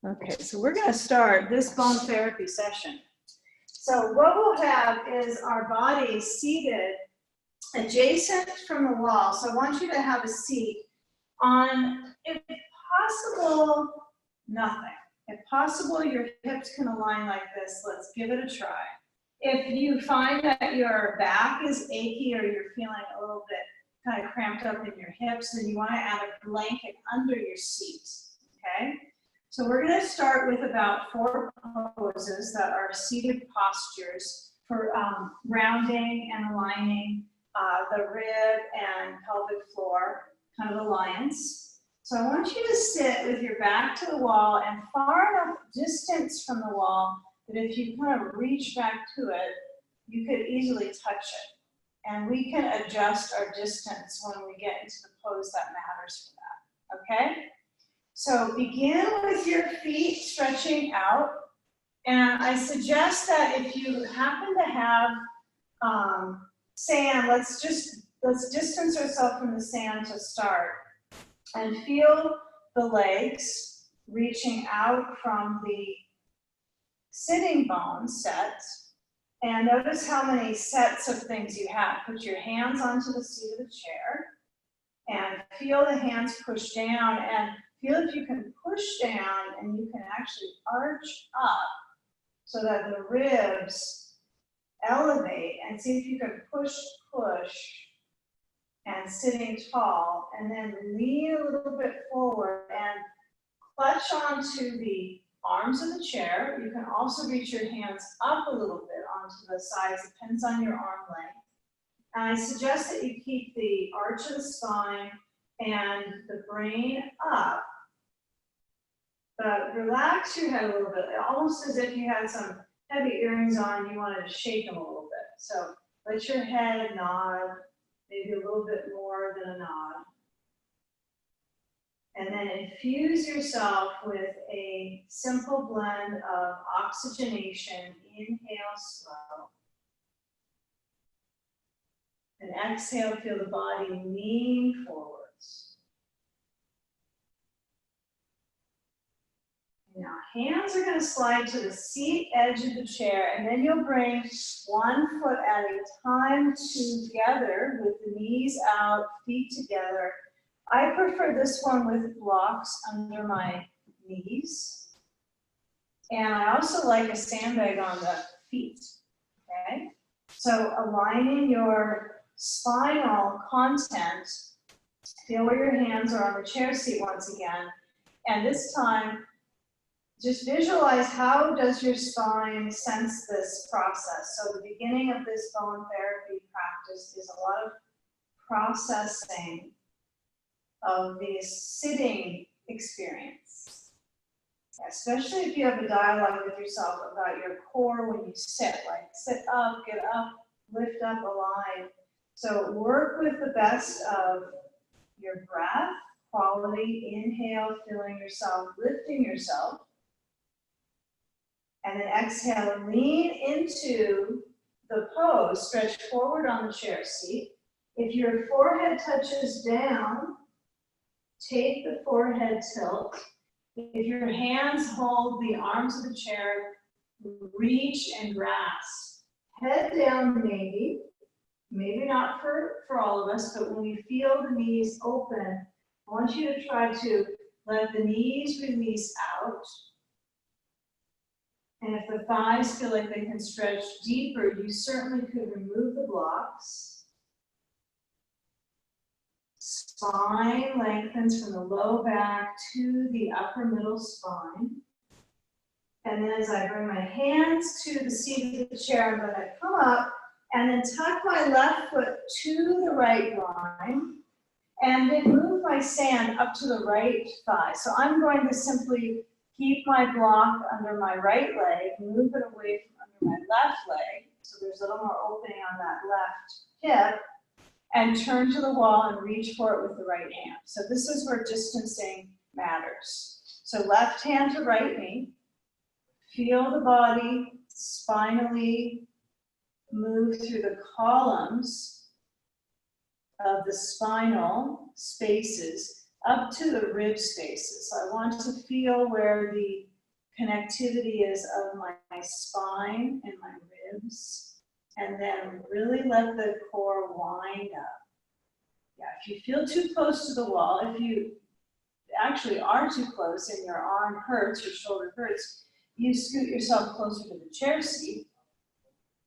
Okay, so we're going to start this bone therapy session. So what we'll have is our body seated adjacent from the wall. So I want you to have a seat on, if possible, nothing. If possible, your hips can align like this. Let's give it a try. If you find that your back is achy or you're feeling a little bit kind of cramped up in your hips, then you want to add a blanket under your seat, okay? So we're going to start with about 4 poses that are seated postures for rounding and aligning the rib and pelvic floor, kind of alliance. So I want you to sit with your back to the wall and far enough distance from the wall that if you kind of reach back to it, you could easily touch it. And we can adjust our distance when we get into the pose that matters for that, okay? So begin with your feet stretching out. And I suggest that if you happen to have sand, let's distance ourselves from the sand to start. And feel the legs reaching out from the sitting bone set. And notice how many sets of things you have. Put your hands onto the seat of the chair. And feel the hands push down. And feel if you can push down and you can actually arch up so that the ribs elevate. And see if you can push and sitting tall, and then lean a little bit forward and clutch onto the arms of the chair. You can also reach your hands up a little bit onto the sides, depends on your arm length. And I suggest that you keep the arch of the spine and the brain up, but relax your head a little bit, almost as if you had some heavy earrings on and you wanted to shake them a little bit. So let your head nod, maybe a little bit more than a nod. And then infuse yourself with a simple blend of oxygenation. Inhale slow. And exhale, feel the body lean forwards. Now, hands are going to slide to the seat edge of the chair, and then you'll bring one foot at a time together with the knees out, feet together. I prefer this one with blocks under my knees. And I also like a sandbag on the feet, okay? So aligning your spinal content, feel where your hands are on the chair seat once again. And this time, just visualize how does your spine sense this process. So the beginning of this bone therapy practice is a lot of processing of the sitting experience, especially if you have a dialogue with yourself about your core when you sit, like sit up, get up, lift up, align. So work with the best of your breath, quality, inhale, feeling yourself, lifting yourself. And then exhale, lean into the pose, stretch forward on the chair seat. If your forehead touches down, take the forehead tilt. If your hands hold the arms of the chair, reach and grasp. Head down maybe not for all of us, but when you feel the knees open, I want you to try to let the knees release out. And if the thighs feel like they can stretch deeper, you certainly could remove the blocks. Spine lengthens from the low back to the upper middle spine. And then as I bring my hands to the seat of the chair, I'm going to come up and then tuck my left foot to the right line and then move my sand up to the right thigh. So I'm going to simply keep my block under my right leg, move it away from under my left leg, so there's a little more opening on that left hip, and turn to the wall and reach for it with the right hand. So this is where distancing matters. So left hand to right knee, feel the body spinally move through the columns of the spinal spaces up to the rib spaces. So I want to feel where the connectivity is of my spine and my ribs. And then really let the core wind up. Yeah, if you feel too close to the wall, if you actually are too close and your arm hurts, your shoulder hurts, you scoot yourself closer to the chair seat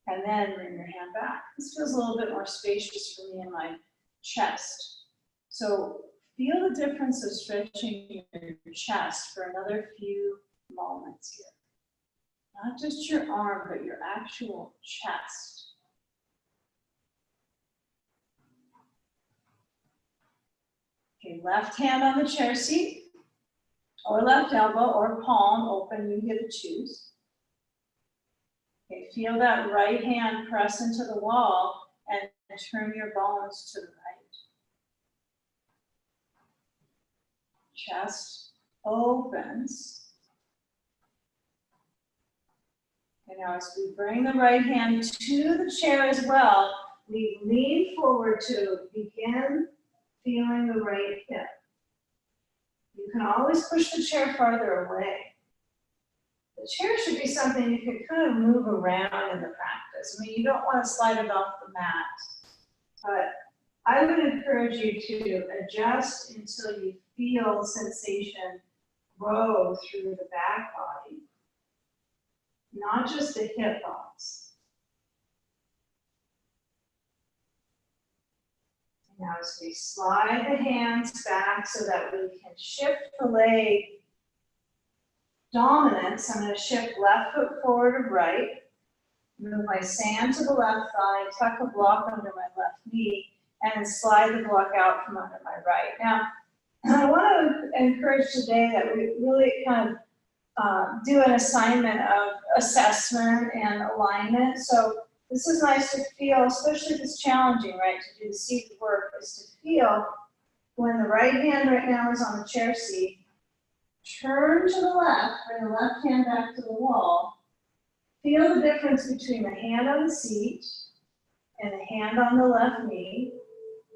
and then bring your hand back. This feels a little bit more spacious for me in my chest. So feel the difference of stretching your chest for another few moments here. Not just your arm, but your actual chest. Okay, left hand on the chair seat, or left elbow, or palm open, you get to choose. Okay, feel that right hand press into the wall and turn your bones to the right. Chest opens. And now as we bring the right hand to the chair as well, we lean forward to begin feeling the right hip. You can always push the chair farther away. The chair should be something you can kind of move around in the practice. I mean, you don't want to slide it off the mat, but I would encourage you to adjust until you feel sensation grow through the back body, not just the hip bones. Now as we slide the hands back so that we can shift the leg dominance, I'm going to shift left foot forward or right, move my sand to the left thigh, tuck a block under my left knee, and slide the block out from under my right. Now, I want to encourage today that we really kind of do an assignment of assessment and alignment. So this is nice to feel, especially if it's challenging, right, to do the seat work, is to feel when the right hand right now is on the chair seat, turn to the left, bring the left hand back to the wall, feel the difference between the hand on the seat and the hand on the left knee.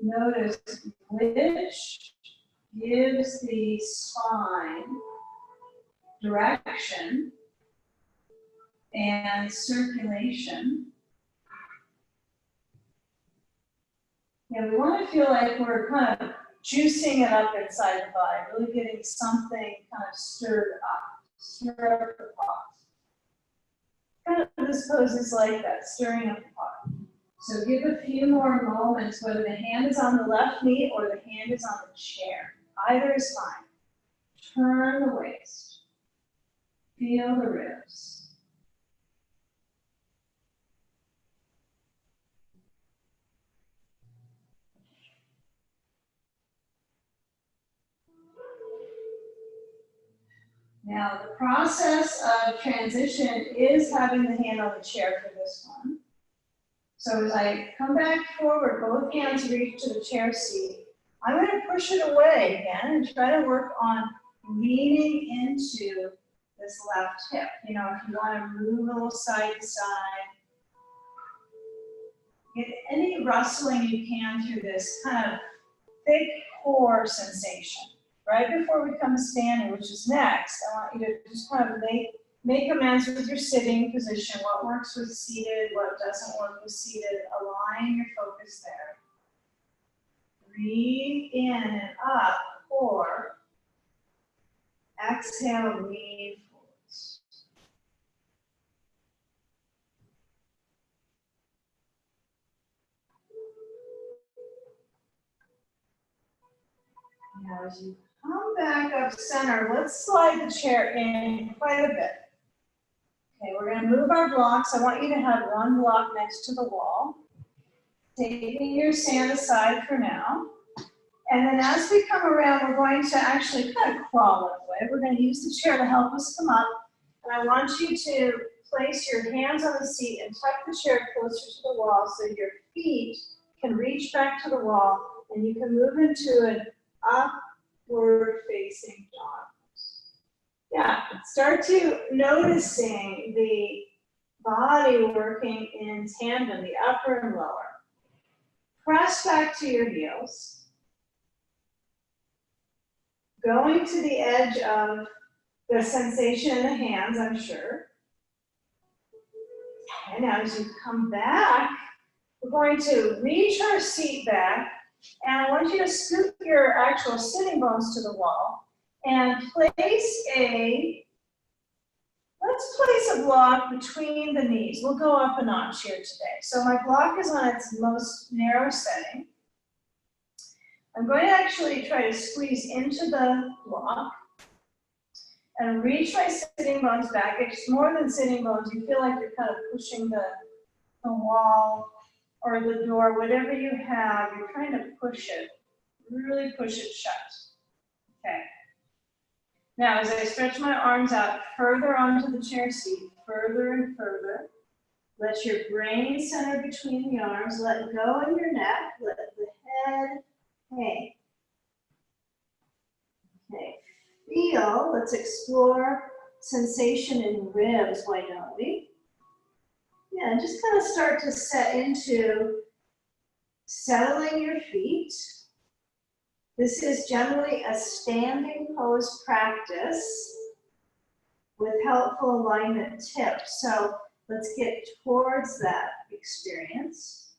Notice which gives the spine direction and circulation. Yeah, we want to feel like we're kind of juicing it up inside the body, really getting something kind of stirred up, stir up the pot. Kind of this pose is like that, stirring up the pot. So give a few more moments, whether the hand is on the left knee or the hand is on the chair. Either is fine. Turn the waist. Feel the ribs. Now, the process of transition is having the hand on the chair for this one. So as I come back forward, both hands reach to the chair seat. I'm going to push it away again and try to work on leaning into this left hip. You know, if you want to move a little side to side, get any rustling you can through this kind of thick core sensation. Right before we come to standing, which is next, I want you to just kind of make amends with your sitting position, what works with seated, what doesn't work with seated, align your focus there. Breathe in and up, core. Exhale, lean forwards. Now as you come back up center, let's slide the chair in quite a bit. Okay, we're going to move our blocks. I want you to have one block next to the wall. Taking your sand aside for now. And then as we come around, we're going to actually kind of crawl it away. We're going to use the chair to help us come up. And I want you to place your hands on the seat and tuck the chair closer to the wall so your feet can reach back to the wall and you can move into an upward facing dog. Yeah, start to noticing the body working in tandem, the upper and lower. Press back to your heels. Going to the edge of the sensation in the hands, I'm sure. And now as you come back, we're going to reach our seat back, and I want you to scoot your actual sitting bones to the wall and let's place a block between the knees. We'll go up a notch here today. So my block is on its most narrow setting. I'm going to actually try to squeeze into the block and reach my sitting bones back. It's more than sitting bones. You feel like you're kind of pushing the wall or the door, whatever you have, you're trying to push it, really push it shut. Okay. Now, as I stretch my arms out further onto the chair seat, further and further, let your brain center between the arms, let go of your neck, let the head hang. Okay, feel, let's explore sensation in ribs, why don't we? Yeah, and just kind of start to set into settling your feet. This is generally a standing pose practice with helpful alignment tips. So let's get towards that experience.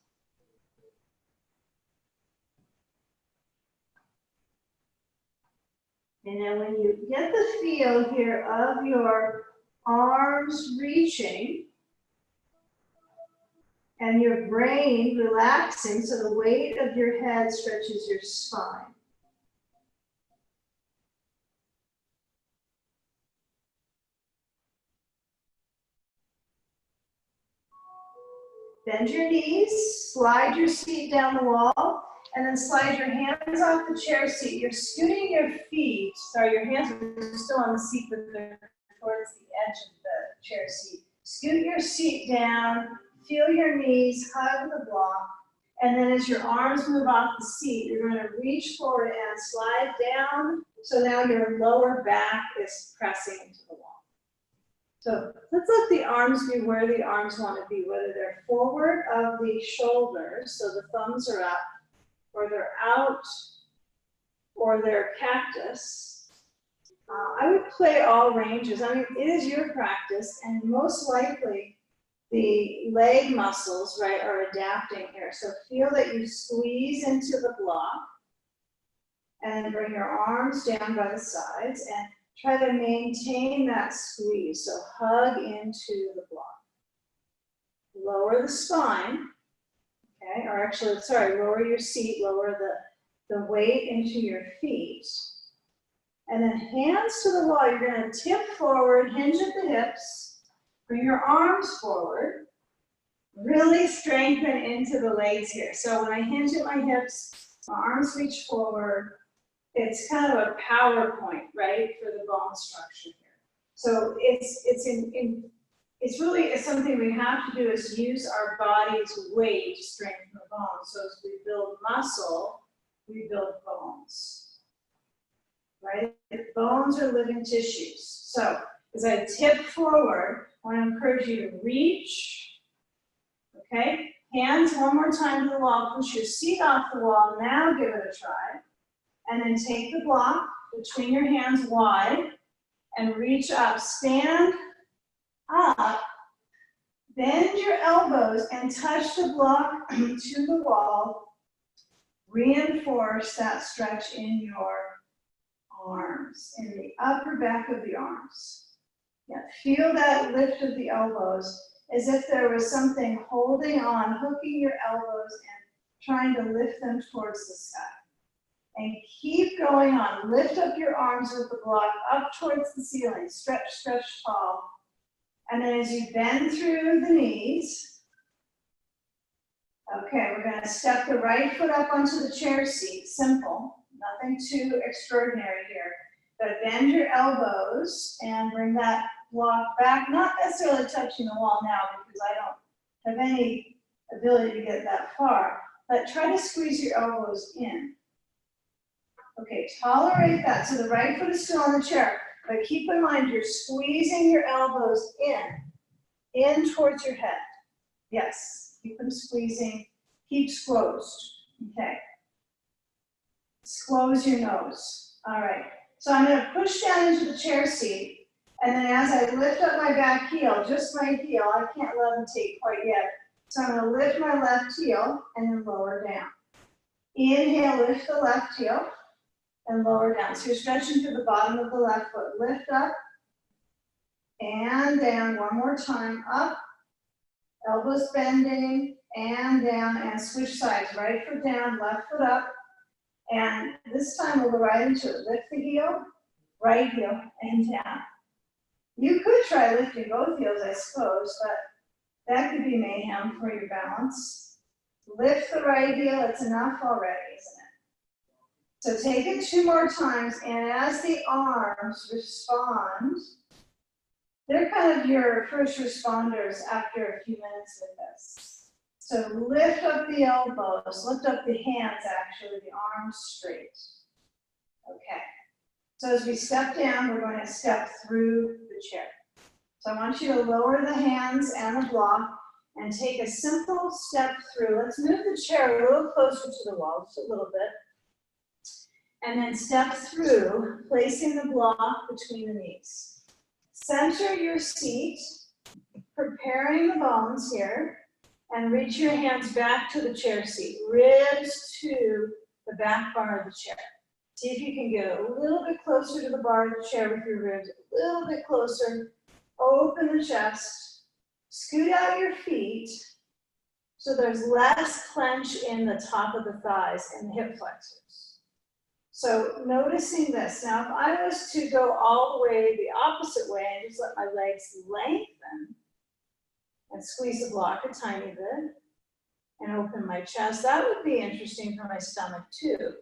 And then when you get the feel here of your arms reaching and your brain relaxing, so the weight of your head stretches your spine. Bend your knees, slide your seat down the wall, and then slide your hands off the chair seat. You're scooting your feet, sorry, your hands are still on the seat, but they're towards the edge of the chair seat. Scoot your seat down, feel your knees, hug the block, and then as your arms move off the seat, you're going to reach forward and slide down, so now your lower back is pressing into the wall. So let's let the arms be where the arms want to be, whether they're forward of the shoulders, so the thumbs are up, or they're out, or they're cactus. I would play all ranges. I mean, it is your practice, and most likely the leg muscles, right, are adapting here. So feel that you squeeze into the block, and then bring your arms down by the sides, and try to maintain that squeeze, so hug into the block. Lower the spine, okay, or actually, sorry, lower your seat, lower the weight into your feet. And then hands to the wall, you're gonna tip forward, hinge at the hips, bring your arms forward, really strengthen into the legs here. So when I hinge at my hips, my arms reach forward, it's kind of a power point, right, for the bone structure here. So it's really something we have to do is use our body's weight to strengthen the bones. So as we build muscle, we build bones, right? Bones are living tissues. So as I tip forward, I want to encourage you to reach, okay? Hands one more time to the wall, push your seat off the wall, now give it a try. And then take the block between your hands wide and reach up. Stand up, bend your elbows and touch the block to the wall. Reinforce that stretch in your arms, in the upper back of the arms. Yeah, feel that lift of the elbows as if there was something holding on, hooking your elbows and trying to lift them towards the sky. And keep going on. Lift up your arms with the block up towards the ceiling. Stretch, stretch, tall. And then as you bend through the knees, okay, we're going to step the right foot up onto the chair seat. Simple. Nothing too extraordinary here. But bend your elbows and bring that block back. Not necessarily touching the wall now because I don't have any ability to get that far. But try to squeeze your elbows in. Okay, tolerate that. So the right foot is still on the chair, but keep in mind you're squeezing your elbows in towards your head. Yes, keep them squeezing. Keep squozed. Okay. Squoze your nose. All right. So I'm going to push down into the chair seat, And then as I lift up my back heel, just my heel, I can't levitate quite yet. So I'm going to lift my left heel and then lower down. Inhale, lift the left heel and lower down. So you're stretching to the bottom of the left foot. Lift up and down. One more time. Up, elbows bending, and down, and switch sides. Right foot down, left foot up. And this time we'll go right into it. Lift the heel, right heel, and down. You could try lifting both heels, I suppose, but that could be mayhem for your balance. Lift the right heel, it's enough already, isn't it? So take it 2 more times, and as the arms respond, they're kind of your first responders after a few minutes with this. So lift up the elbows, lift up the hands actually, the arms straight. Okay. So as we step down, we're going to step through the chair. So I want you to lower the hands and the block and take a simple step through. Let's move the chair a little closer to the wall, just a little bit. And then step through, placing the block between the knees. Center your seat, preparing the bones here, and reach your hands back to the chair seat, ribs to the back bar of the chair. See if you can get a little bit closer to the bar of the chair with your ribs, a little bit closer. Open the chest, scoot out your feet so there's less clench in the top of the thighs and the hip flexors. So noticing this. Now, if I was to go all the way the opposite way and just let my legs lengthen and squeeze the block a tiny bit and open my chest, that would be interesting for my stomach too.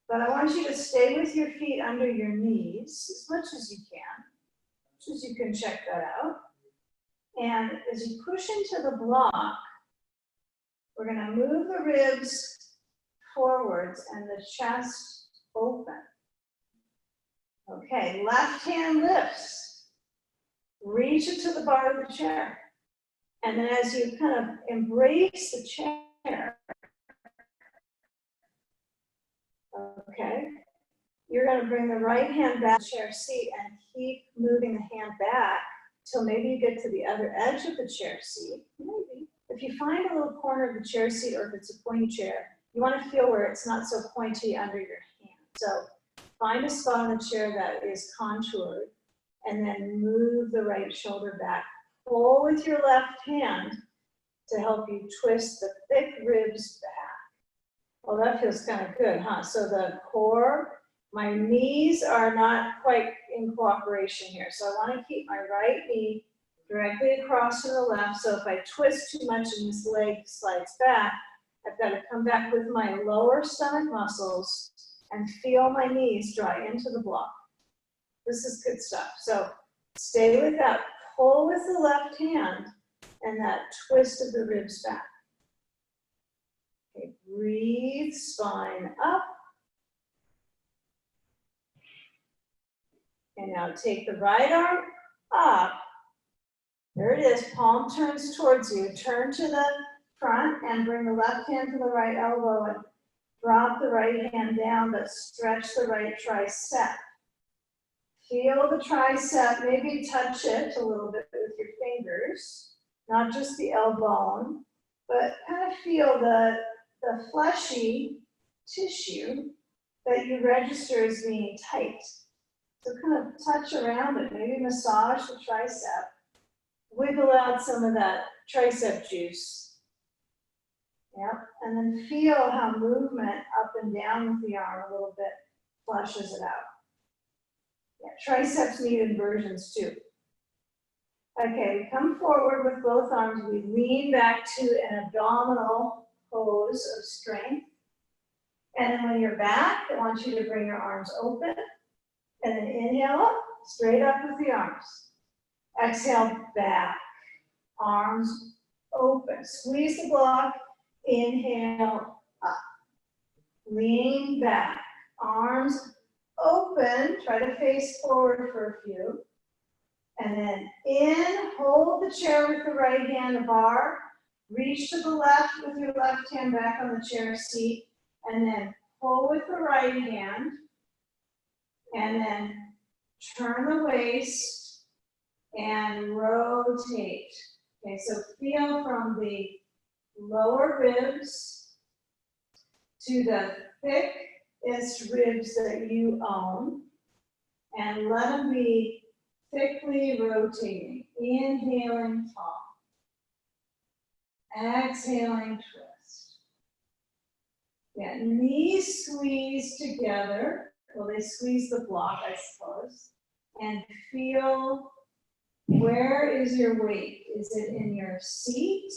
But I want you to stay with your feet under your knees as much as you can. As you can check that out. And as you push into the block, we're going to move the ribs forwards and the chest open. Okay, left hand lifts. Reach it to the bar of the chair. And then as you kind of embrace the chair, okay, you're going to bring the right hand back to the chair seat and keep moving the hand back till maybe you get to the other edge of the chair seat. Maybe. If you find a little corner of the chair seat, or if it's a pointy chair, you want to feel where it's not so pointy under your hand. So find a spot on the chair that is contoured and then move the right shoulder back. Pull with your left hand to help you twist the thick ribs back. Well, that feels kind of good, huh? So the core, my knees are not quite in cooperation here. So I want to keep my right knee directly across from the left. So if I twist too much and this leg slides back, I've got to come back with my lower stomach muscles and feel my knees draw into the block. This is good stuff. So stay with that. Pull with the left hand and that twist of the ribs back. Okay, breathe, spine up. And now take the right arm up. There it is, palm turns towards you. Turn to the front and bring the left hand to the right elbow and drop the right hand down, but stretch the right tricep. Feel the tricep, maybe touch it a little bit with your fingers, not just the elbow, but kind of feel the fleshy tissue that you register as being tight. So kind of touch around it, maybe massage the tricep. Wiggle out some of that tricep juice. Yep, and then feel how movement up and down with the arm a little bit flushes it out. Yeah, triceps need inversions too. Okay, we come forward with both arms. We lean back to an abdominal pose of strength. And then when you're back, I want you to bring your arms open. And then inhale up, straight up with the arms. Exhale, back, arms open. Squeeze the block, inhale up. Lean back, arms open, try to face forward for a few. And then in, hold the chair with the right hand, a bar. Reach to the left with your left hand back on the chair seat. And then pull with the right hand. And then turn the waist and rotate. Okay, so feel from the lower ribs to the thickest ribs that you own, and let them be thickly rotating. Inhaling, tall. Exhaling, twist. Yeah, knees squeeze together. Well, they squeeze the block, I suppose. And feel, where is your weight? Is it in your seat?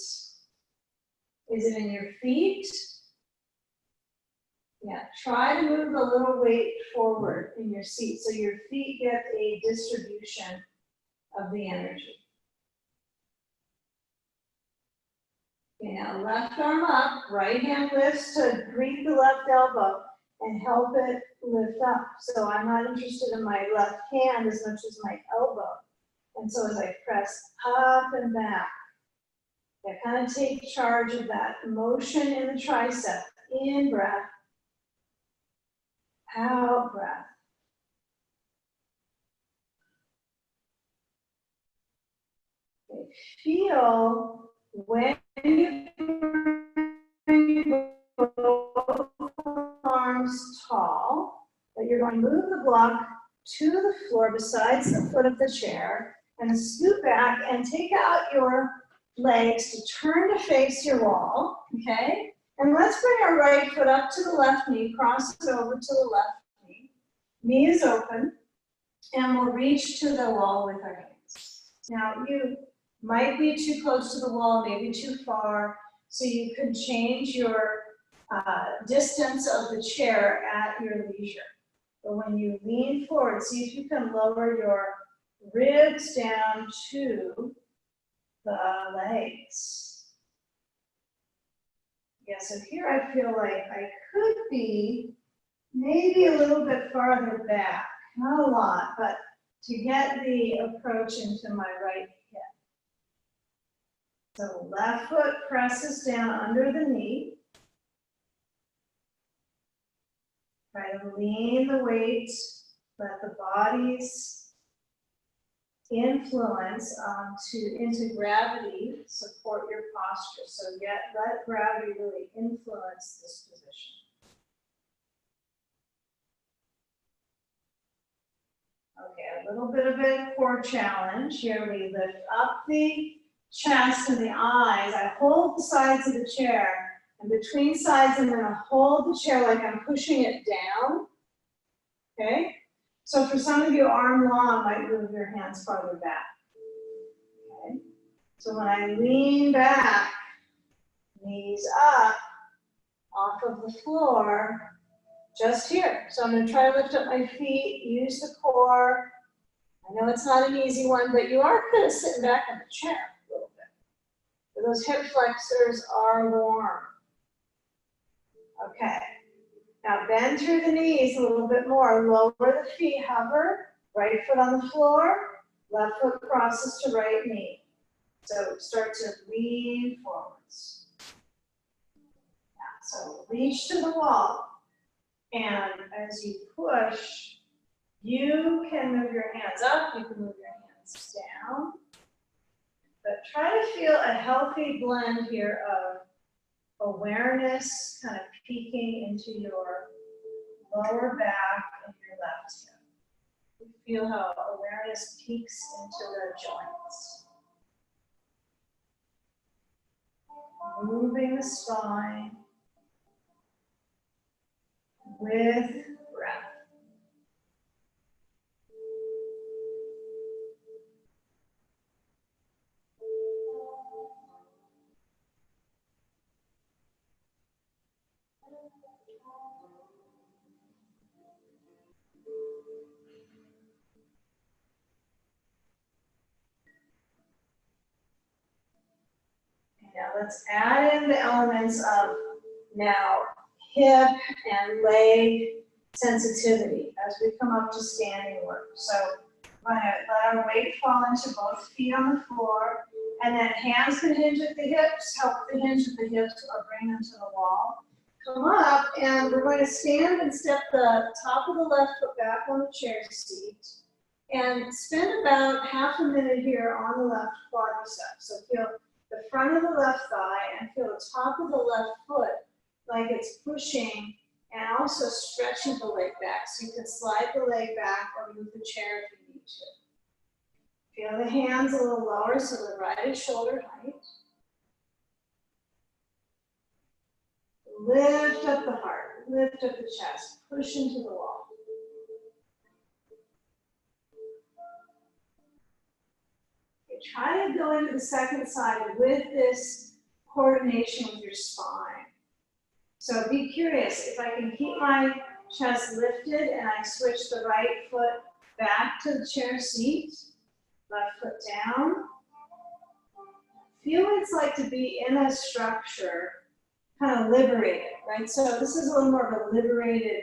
Is it in your feet? Yeah, try to move a little weight forward in your seat so your feet get a distribution of the energy. Okay, now left arm up, right hand lifts to greet the left elbow and help it lift up. So I'm not interested in my left hand as much as my elbow. And so as I press up and back, I kind of take charge of that motion in the tricep. In breath, out breath. Okay. Feel when you bring both arms tall, that you're going to move the block to the floor besides the foot of the chair and scoot back and take out your legs to turn to face your wall, okay? And let's bring our right foot up to the left knee, cross it over to the left knee. Knee is open, and we'll reach to the wall with our hands. Now, you might be too close to the wall, maybe too far, so you can change your distance of the chair at your leisure. But when you lean forward, see if you can lower your ribs down to the legs. Yeah, so here I feel like I could be maybe a little bit farther back, not a lot, but to get the approach into my right hip. So left foot presses down under the knee. Try to lean the weight, let the body's influence into gravity support your posture. So let gravity really influence this position. Okay, a little bit of a core challenge. Here we lift up the chest and the eyes. I hold the sides of the chair. And between sides, I'm going to hold the chair like I'm pushing it down. Okay? So for some of you, arm long might move your hands farther back. Okay? So when I lean back, knees up, off of the floor, just here. So I'm going to try to lift up my feet, use the core. I know it's not an easy one, but you are kind of sitting back in the chair a little bit. But those hip flexors are warm. Okay, now bend through the knees a little bit more. Lower the feet, hover, right foot on the floor, left foot crosses to right knee. So start to lean forwards. Yeah, so reach to the wall. And as you push, you can move your hands up, you can move your hands down. But try to feel a healthy blend here of awareness kind of peeking into your lower back and your left hip. You feel how awareness peeks into the joints. Moving the spine with breath. Now let's add in the elements of now hip and leg sensitivity as we come up to standing work. So we're going to let our weight fall into both feet on the floor, and then hands can hinge at the hips, help the hinge at the hips or bring them to the wall. Come up, and we're going to stand and step the top of the left foot back on the chair seat And spend about half a minute here on the left quadricep. So feel the front of the left thigh and feel the top of the left foot like it's pushing, and also stretching the leg back. So you can slide the leg back or move the chair if you need to. Feel the hands a little lower so the right is shoulder height. Lift up the heart, lift up the chest, push into the wall. Okay, try to go into the second side with this coordination with your spine. So be curious, if I can keep my chest lifted and I switch the right foot back to the chair seat, left foot down. Feel what it's like to be in a structure, kind of liberated, right? So this is a little more of a liberated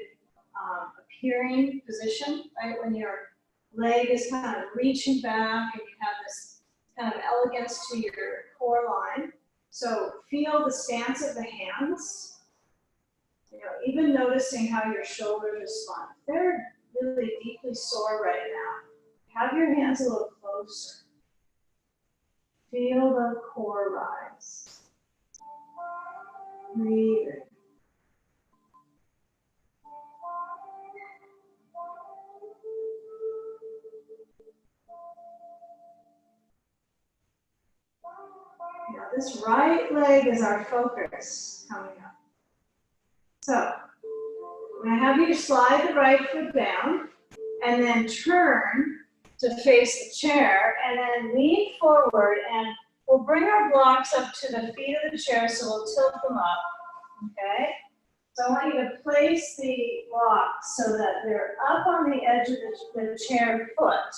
appearing position, right? When your leg is kind of reaching back and you have this kind of elegance to your core line. So feel the stance of the hands. You know, even noticing how your shoulders respond. They're really deeply sore right now. Have your hands a little closer. Feel the core rise. Breathing. Now this right leg is our focus coming up. So, I'm going to have you slide the right foot down and then turn to face the chair and then lean forward, and we'll bring our blocks up to the feet of the chair, so we'll tilt them up, okay? So I want you to place the blocks so that they're up on the edge of the chair foot.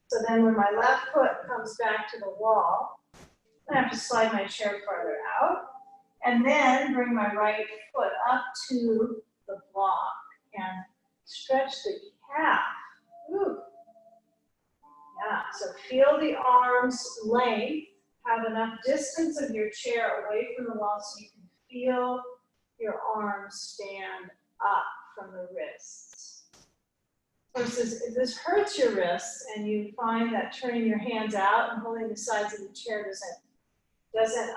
So then when my left foot comes back to the wall, I have to slide my chair farther out. And then bring my right foot up to the block and stretch the calf. Ooh. Yeah, so feel the arms length, have enough distance of your chair away from the wall so you can feel your arms stand up from the wrists. Versus if this hurts your wrists and you find that turning your hands out and holding the sides of the chair doesn't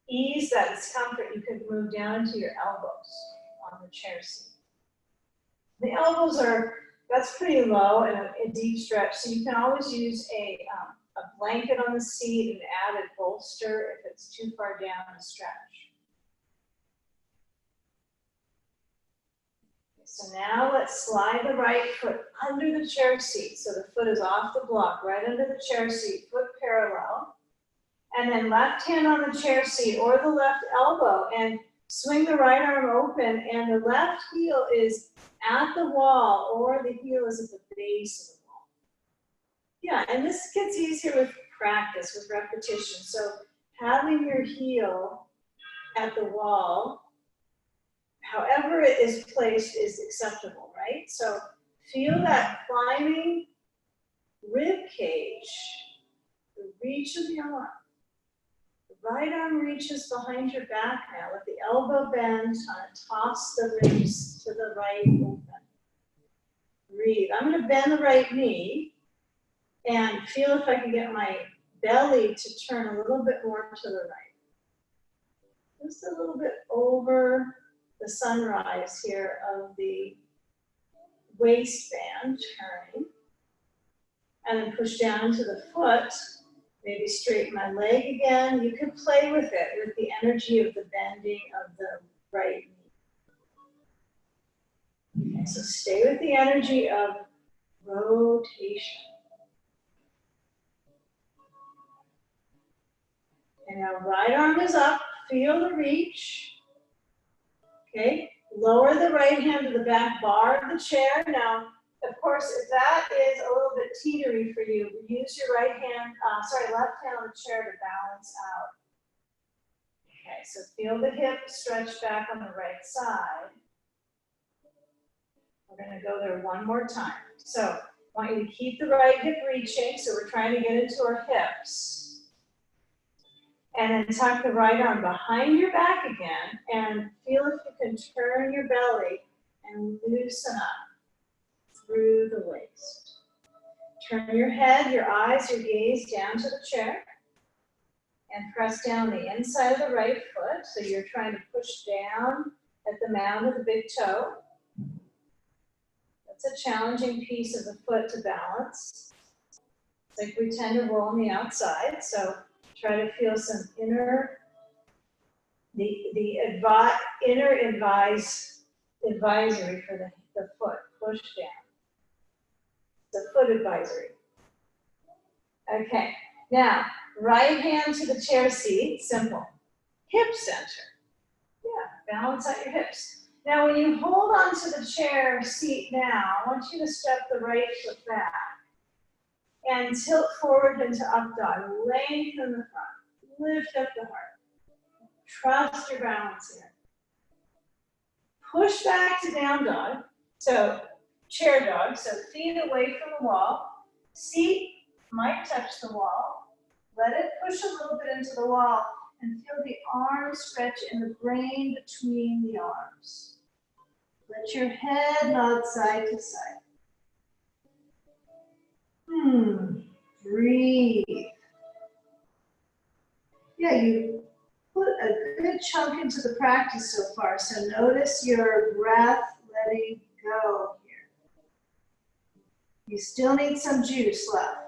ease that discomfort, you could move down into your elbows on the chair seat. The elbows that's pretty low and a deep stretch, so you can always use a blanket on the seat and add a bolster if it's too far down to stretch. Okay, so now let's slide the right foot under the chair seat, so the foot is off the block, right under the chair seat, foot parallel. And then left hand on the chair seat or the left elbow, and swing the right arm open, and the left heel is at the wall or the heel is at the base of the wall. Yeah, and this gets easier with practice, with repetition. So having your heel at the wall, however it is placed, is acceptable, right? So feel that climbing rib cage, the reach of the arm. Right arm reaches behind your back now. Let the elbow bend, toss the ribs to the right open. Breathe. I'm going to bend the right knee and feel if I can get my belly to turn a little bit more to the right. Just a little bit over the sunrise here of the waistband turning. And then push down to the foot. Maybe straighten my leg again. You can play with it, with the energy of the bending of the right knee. Okay, so stay with the energy of rotation. And now right arm is up, feel the reach. Okay, lower the right hand to the back bar of the chair. Now, of course, if that is a little bit teetery for you, use your left hand on the chair to balance out. Okay, so feel the hip stretch back on the right side. We're going to go there one more time. So I want you to keep the right hip reaching, so we're trying to get into our hips. And then tuck the right arm behind your back again, and feel if you can turn your belly and loosen up through the waist. Turn your head, your eyes, your gaze down to the chair. And press down the inside of the right foot. So you're trying to push down at the mound of the big toe. That's a challenging piece of the foot to balance. It's like we tend to roll on the outside. So try to feel some inner, inner advisory for the foot. Push down. The foot advisory. Okay. Now, right hand to the chair seat, simple. Hip center. Yeah, balance out your hips. Now, when you hold on to the chair seat now, I want you to step the right foot back and tilt forward into up dog. Lengthen the front. Lift up the heart. Trust your balance here. Push back to down dog. So, chair dog. So, feet away from the wall. Seat might touch the wall. Let it push a little bit into the wall and feel the arms stretch and the brain between the arms. Let your head nod side to side. Breathe. Yeah, you put a good chunk into the practice so far, so notice your breath letting go here. You still need some juice left.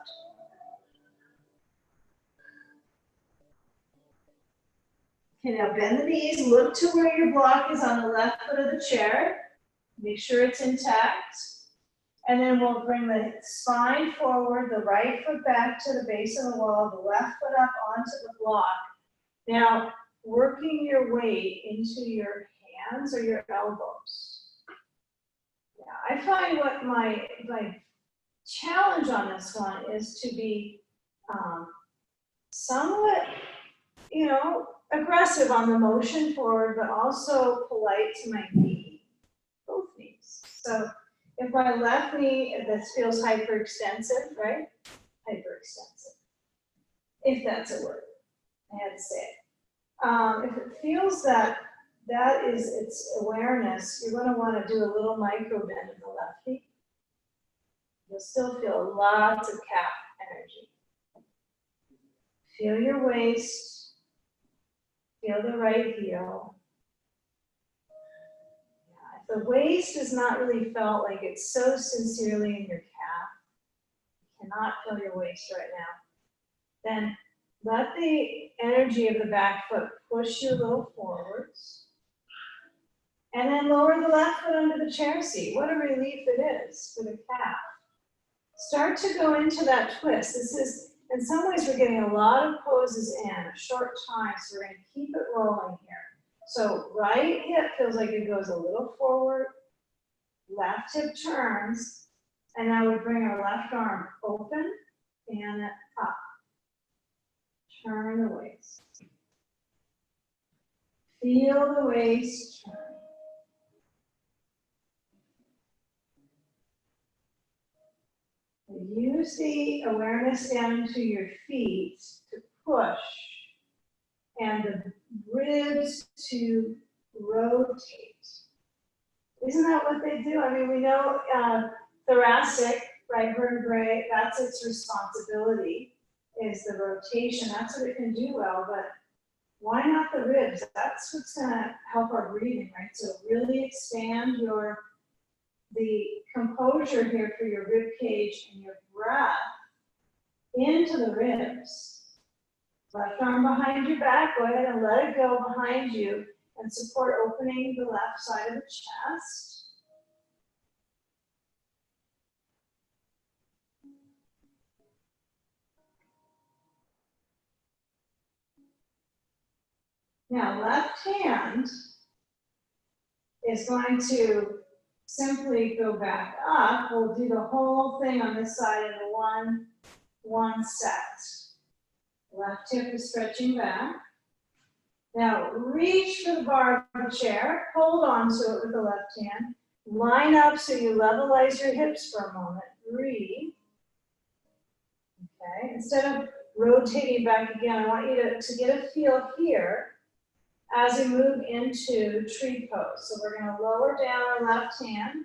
Okay, now bend the knees, look to where your block is on the left foot of the chair. Make sure it's intact. And then we'll bring the spine forward, the right foot back to the base of the wall, the left foot up onto the block. Now, working your weight into your hands or your elbows. Yeah, I find what my challenge on this one is to be somewhat, aggressive on the motion forward, but also polite to my knee, both knees. So if my left knee, this feels hyperextensive, right? Hyperextensive, if that's a word, I had to say it. If it feels that is its awareness, you're gonna wanna do a little micro bend in the left knee. You'll still feel lots of calf energy. Feel your waist. Feel the right heel. Yeah, if the waist is not really felt like it's so sincerely in your calf, you cannot feel your waist right now, then let the energy of the back foot push you a little forwards. And then lower the left foot under the chair seat. What a relief it is for the calf. Start to go into that twist. This is, in some ways, we're getting a lot of poses in a short time, so we're going to keep it rolling here. So right hip feels like it goes a little forward, left hip turns, and now we bring our left arm open and up. Turn the waist. Feel the waist turn. Use the awareness down to your feet to push and the ribs to rotate. Isn't that what they do? I mean, we know thoracic, right vertebrae, that's its responsibility, is the rotation. That's what it can do well, but why not the ribs? That's what's gonna help our breathing, right? So really expand the composure here for your rib cage and your breath into the ribs. Left arm behind your back, go ahead and let it go behind you and support opening the left side of the chest. Now, left hand is going to simply go back up. We'll do the whole thing on this side in one set. Left hip is stretching back. Now reach for the bar of the chair. Hold on to it with the left hand. Line up so you levelize your hips for a moment. Breathe. Okay. Instead of rotating back again, I want you to get a feel here as we move into tree pose. So we're going to lower down our left hand.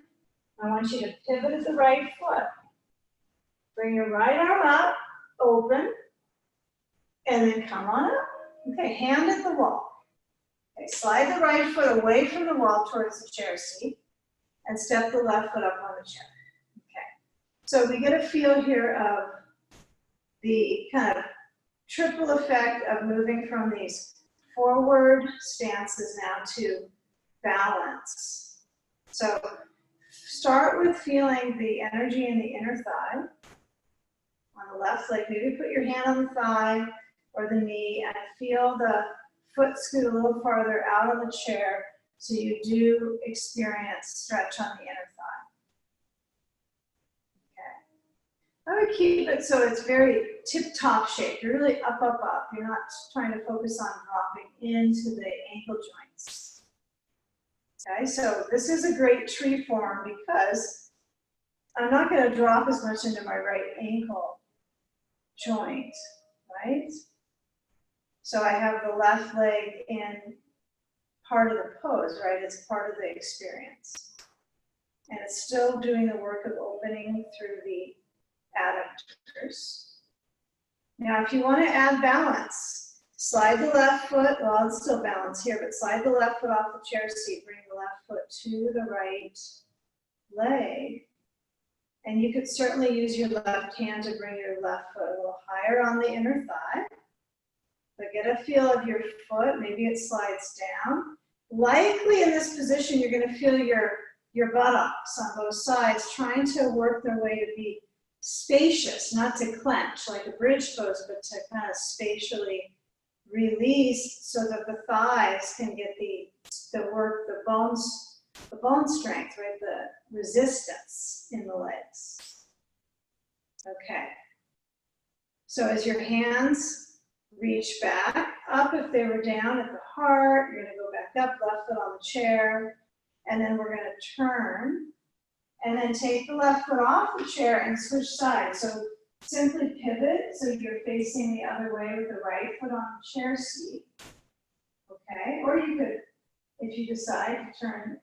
I want you to pivot at the right foot. Bring your right arm up, open, and then come on up. Okay, hand at the wall. Okay, slide the right foot away from the wall towards the chair seat and step the left foot up on the chair. Okay, so we get a feel here of the kind of triple effect of moving from these forward stances now to balance. So start with feeling the energy in the inner thigh. On the left leg, maybe put your hand on the thigh or the knee and feel the foot scoot a little farther out on the chair so you do experience stretch on the inner thigh. Okay. I would keep it so it's very tip-top shape. You're really up, up, up. You're not trying to focus on dropping into the ankle joints. Okay, so this is a great tree form because I'm not going to drop as much into my right ankle joint, right? So I have the left leg in part of the pose, right? It's part of the experience. And it's still doing the work of opening through the adductors. Now, if you want to add balance, slide the left foot, well, it's still balance here, but slide the left foot off the chair seat, bring the left foot to the right leg. And you could certainly use your left hand to bring your left foot a little higher on the inner thigh. But get a feel of your foot, maybe it slides down. Likely in this position, you're going to feel your buttocks on both sides trying to work their way to be spacious, not to clench like a bridge pose, but to kind of spatially release so that the thighs can get the work, the bone strength, right? The resistance in the legs. Okay. So as your hands reach back up, if they were down at the heart, you're going to go back up, left foot on the chair, and then we're going to turn, and then take the left foot off the chair and switch sides. So simply pivot so you're facing the other way with the right foot on the chair seat. Okay, or you could, if you decide to turn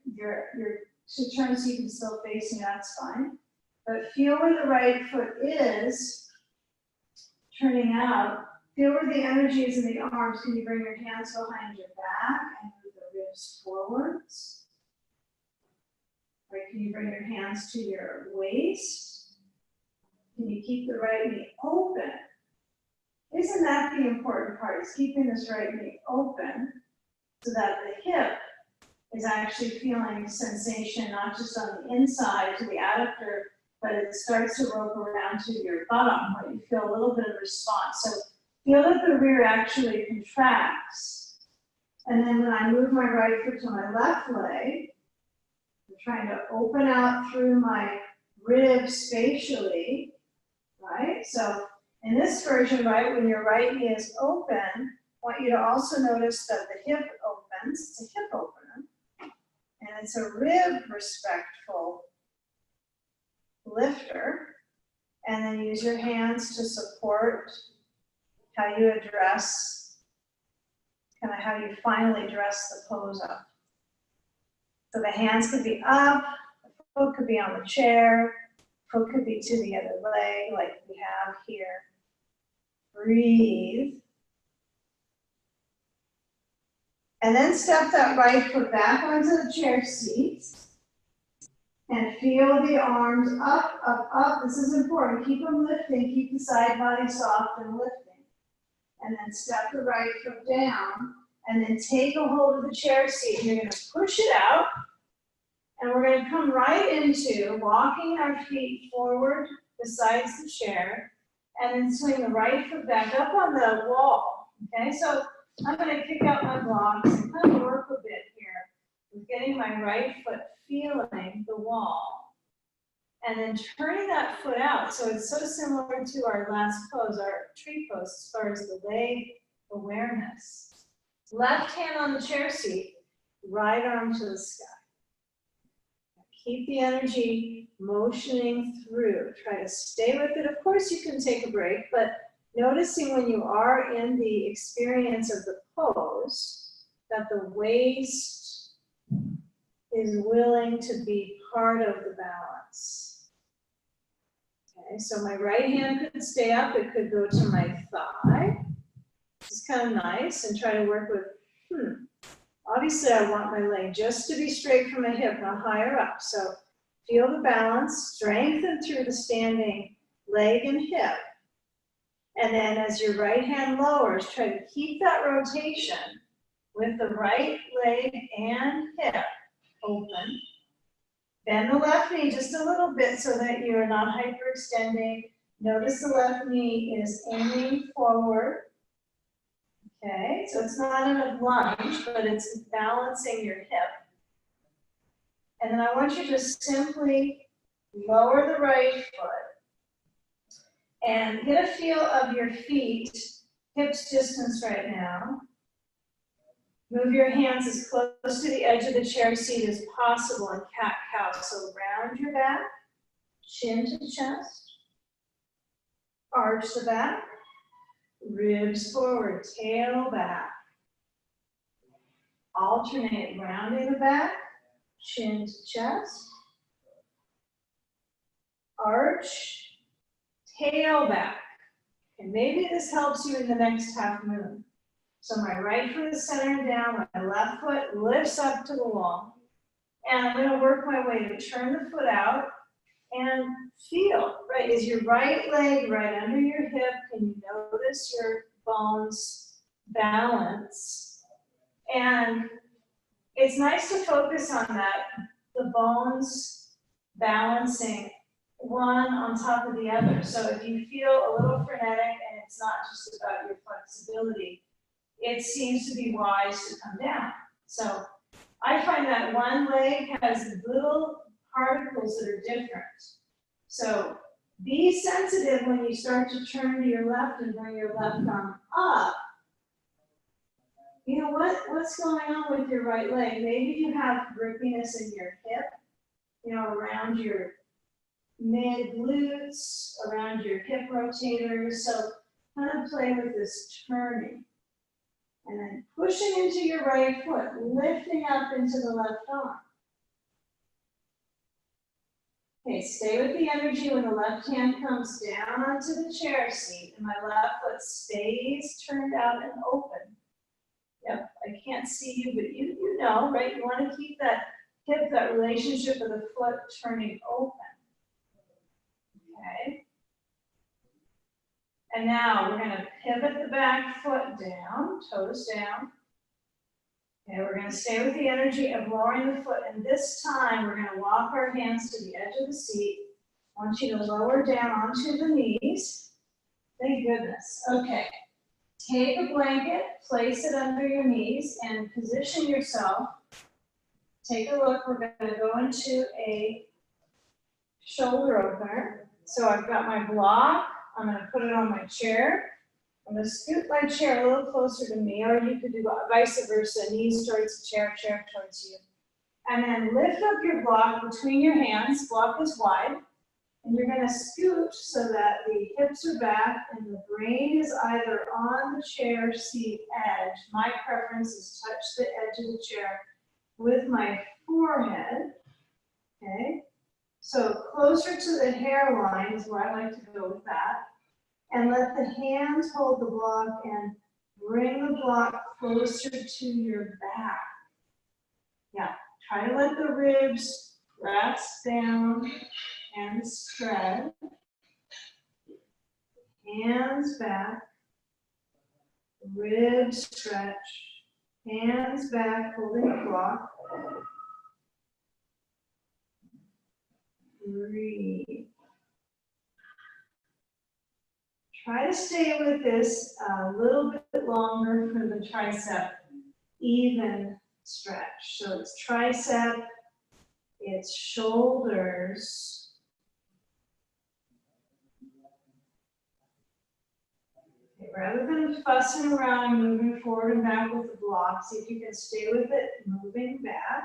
turn so you can still face me, that's fine. But feel where the right foot is turning out. Feel where the energy is in the arms. Can you bring your hands behind your back and move the ribs forwards? Or can you bring your hands to your waist? Can you keep the right knee open? Isn't that the important part? Is keeping this right knee open so that the hip is actually feeling sensation, not just on the inside to the adductor, but it starts to rope around to your bottom where you feel a little bit of response. So feel that the rear actually contracts. And then when I move my right foot to my left leg, I'm trying to open out through my ribs spatially, right? So in this version, right, when your right knee is open, I want you to also notice that the hip opens. It's a hip opener. And it's a rib respectful lifter. And then use your hands to support how you address, kind of how you finally dress the pose up. So the hands could be up, the foot could be on the chair, foot could be to the other leg like we have here. Breathe. And then step that right foot back onto the chair seat. And feel the arms up, up, up. This is important. Keep them lifting. Keep the side body soft and lifting. And then step the right foot down. And then take a hold of the chair seat. You're going to push it out. And we're going to come right into walking our feet forward besides the chair. And then swing the right foot back up on the wall. Okay, so I'm going to kick out my blocks and kind of work a bit here with getting my right foot feeling the wall. And then turning that foot out. So it's so similar to our last pose, our tree pose, as far as the leg awareness. Left hand on the chair seat, right arm to the sky. Keep the energy motioning through. Try to stay with it. Of course, you can take a break, but noticing when you are in the experience of the pose, that the waist is willing to be part of the balance. Okay. Okay, so my right hand could stay up, it could go to my thigh. This is kind of nice, and try to work with, obviously I want my leg just to be straight from my hip, not higher up. So feel the balance, strengthen through the standing leg and hip. And then as your right hand lowers, try to keep that rotation with the right leg and hip open. Bend the left knee just a little bit so that you're not hyperextending. Notice the left knee is aiming forward. Okay, so it's not in a lunge, but it's balancing your hip. And then I want you to simply lower the right foot and get a feel of your feet, hips distance right now. Move your hands as close to the edge of the chair seat as possible in cat-cow. So round your back, chin to the chest, arch the back, ribs forward, tail back. Alternate rounding the back, chin to chest, arch, tail back. And maybe this helps you in the next half moon. So my right foot is centered down, my left foot lifts up to the wall. And I'm going to work my way to turn the foot out and feel, right? Is your right leg right under your hip? Can you notice your bones balance? And it's nice to focus on that, the bones balancing one on top of the other. So if you feel a little frenetic and it's not just about your flexibility, it seems to be wise to come down. So I find that one leg has little particles that are different. So be sensitive when you start to turn to your left and bring your left arm up. You know, what's going on with your right leg? Maybe you have grippiness in your hip, you know, around your mid glutes, around your hip rotators. So kind of play with this turning. And then pushing into your right foot, lifting up into the left arm. Okay, stay with the energy when the left hand comes down onto the chair seat and my left foot stays turned out and open. Yep, I can't see you, but you know, right? You want to keep that hip, that relationship of the foot turning open. Okay. And now we're going to pivot the back foot down, toes down. Okay, we're going to stay with the energy of lowering the foot. And this time we're going to walk our hands to the edge of the seat. I want you to lower down onto the knees. Thank goodness. Okay. Take a blanket, place it under your knees, and position yourself. Take a look. We're going to go into a shoulder opener. So I've got my block. I'm going to put it on my chair. I'm going to scoot my chair a little closer to me, or you could do vice versa, knees towards the chair, chair towards you. And then lift up your block between your hands. Block is wide. And you're going to scoot so that the hips are back and the brain is either on the chair seat edge. My preference is touch the edge of the chair with my forehead. Okay? So closer to the hairline is where I like to go with that. And let the hands hold the block and bring the block closer to your back. Yeah, try to let the ribs rest down and stretch. Hands back, ribs stretch, hands back, holding the block. Breathe. Try to stay with this a little bit longer for the tricep even stretch. So it's tricep, it's shoulders. Okay, rather than fussing around, moving forward and back with the block, see if you can stay with it, moving back.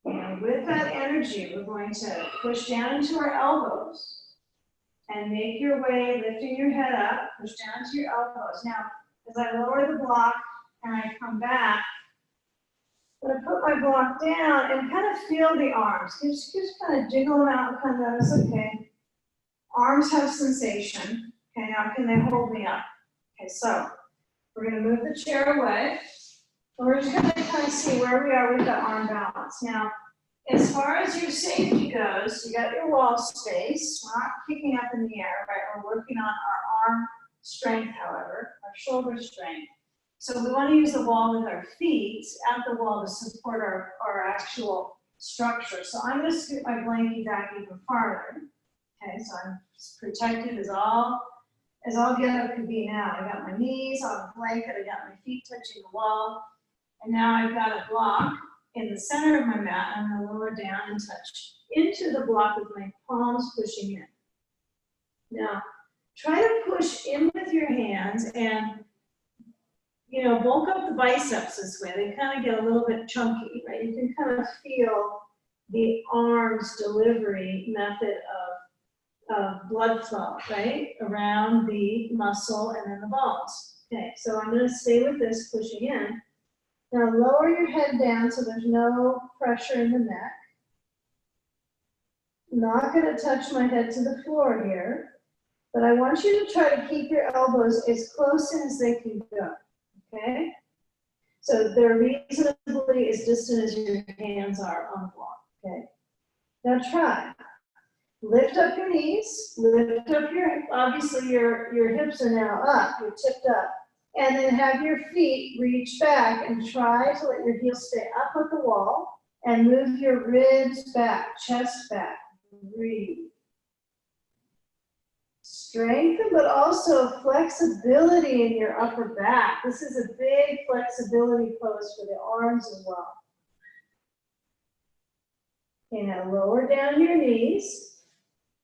And with that energy, we're going to push down into our elbows and make your way, lifting your head up, push down to your elbows. Now, as I lower the block and I come back, I'm gonna put my block down and kind of feel the arms. Just kind of jiggle them out and kind of notice, okay, arms have sensation. Okay, now can they hold me up? Okay, so we're gonna move the chair away. And we're just gonna kind of see where we are with the arm balance. Now, as far as your safety goes, you got your wall space. We're not kicking up in the air, right? We're working on our arm strength, however, our shoulder strength. So we want to use the wall with our feet at the wall to support our actual structure. So I'm going to scoot my blankie back even farther. Okay, so I'm protected as all get up could be now. I got my knees on the blanket, I got my feet touching the wall, and now I've got a block in the center of my mat. I'm going to lower down and touch into the block with my palms pushing in. Now, try to push in with your hands and, you know, bulk up the biceps this way. They kind of get a little bit chunky, right? You can kind of feel the arms delivery method of blood flow, right? Around the muscle and then the bones. Okay, so I'm going to stay with this, pushing in. Now lower your head down so there's no pressure in the neck. I'm not going to touch my head to the floor here, but I want you to try to keep your elbows as close in as they can go, okay? So they're reasonably as distant as your hands are on the block, okay? Now try. Lift up your knees, lift up obviously your hips are now up, you're tipped up. And then have your feet reach back and try to let your heels stay up at the wall and move your ribs back, chest back. Breathe. Strengthen, but also flexibility in your upper back. This is a big flexibility pose for the arms as well. Okay, now lower down your knees.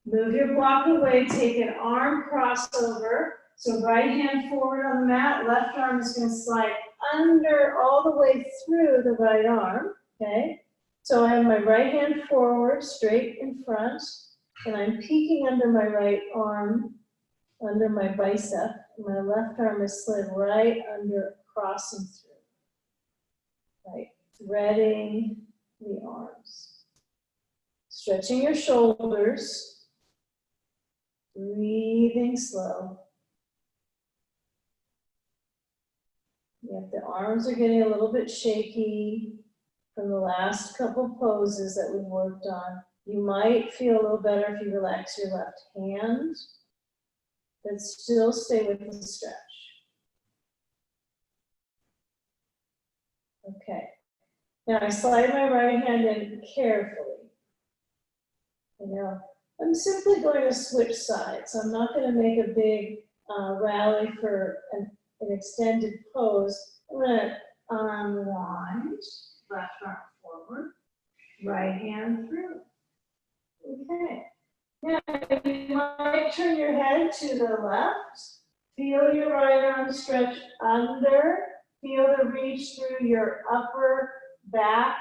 Move your block away, take an arm crossover. So right hand forward on the mat, left arm is going to slide under all the way through the right arm, okay? So I have my right hand forward, straight in front, and I'm peeking under my right arm, under my bicep. My left arm is slid right under, crossing through, right? Threading the arms. Stretching your shoulders, breathing slow. If the arms are getting a little bit shaky from the last couple poses that we've worked on, you might feel a little better if you relax your left hand, but still stay with the stretch. Okay. Now I slide my right hand in carefully. You know, I'm simply going to switch sides. I'm not going to make a big rally for an extended pose. I'm going to unwind, left arm forward, right hand through. Okay. Now you might turn your head to the left. Feel your right arm stretch under. Feel the reach through your upper back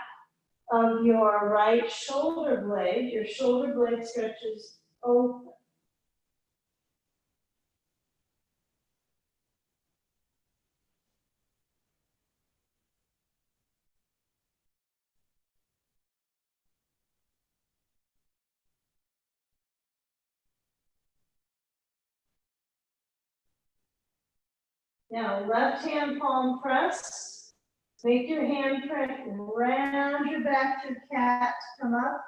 of your right shoulder blade. Your shoulder blade stretches open. Now, left hand palm press. Make your hand print round your back through cat. Come up.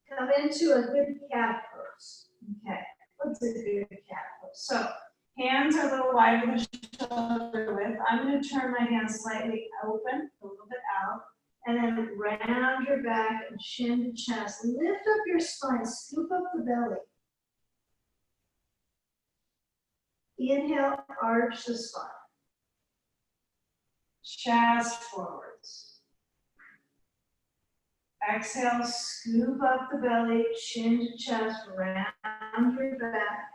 Come into a good cat pose. Okay, what's a good cat pose? So, hands are a little wider than shoulder width. I'm going to turn my hands slightly open, a little bit out, and then round your back and chin to chest. Lift up your spine, scoop up the belly. Inhale, arch the spine. Chest forwards. Exhale, scoop up the belly, chin to chest, round your back.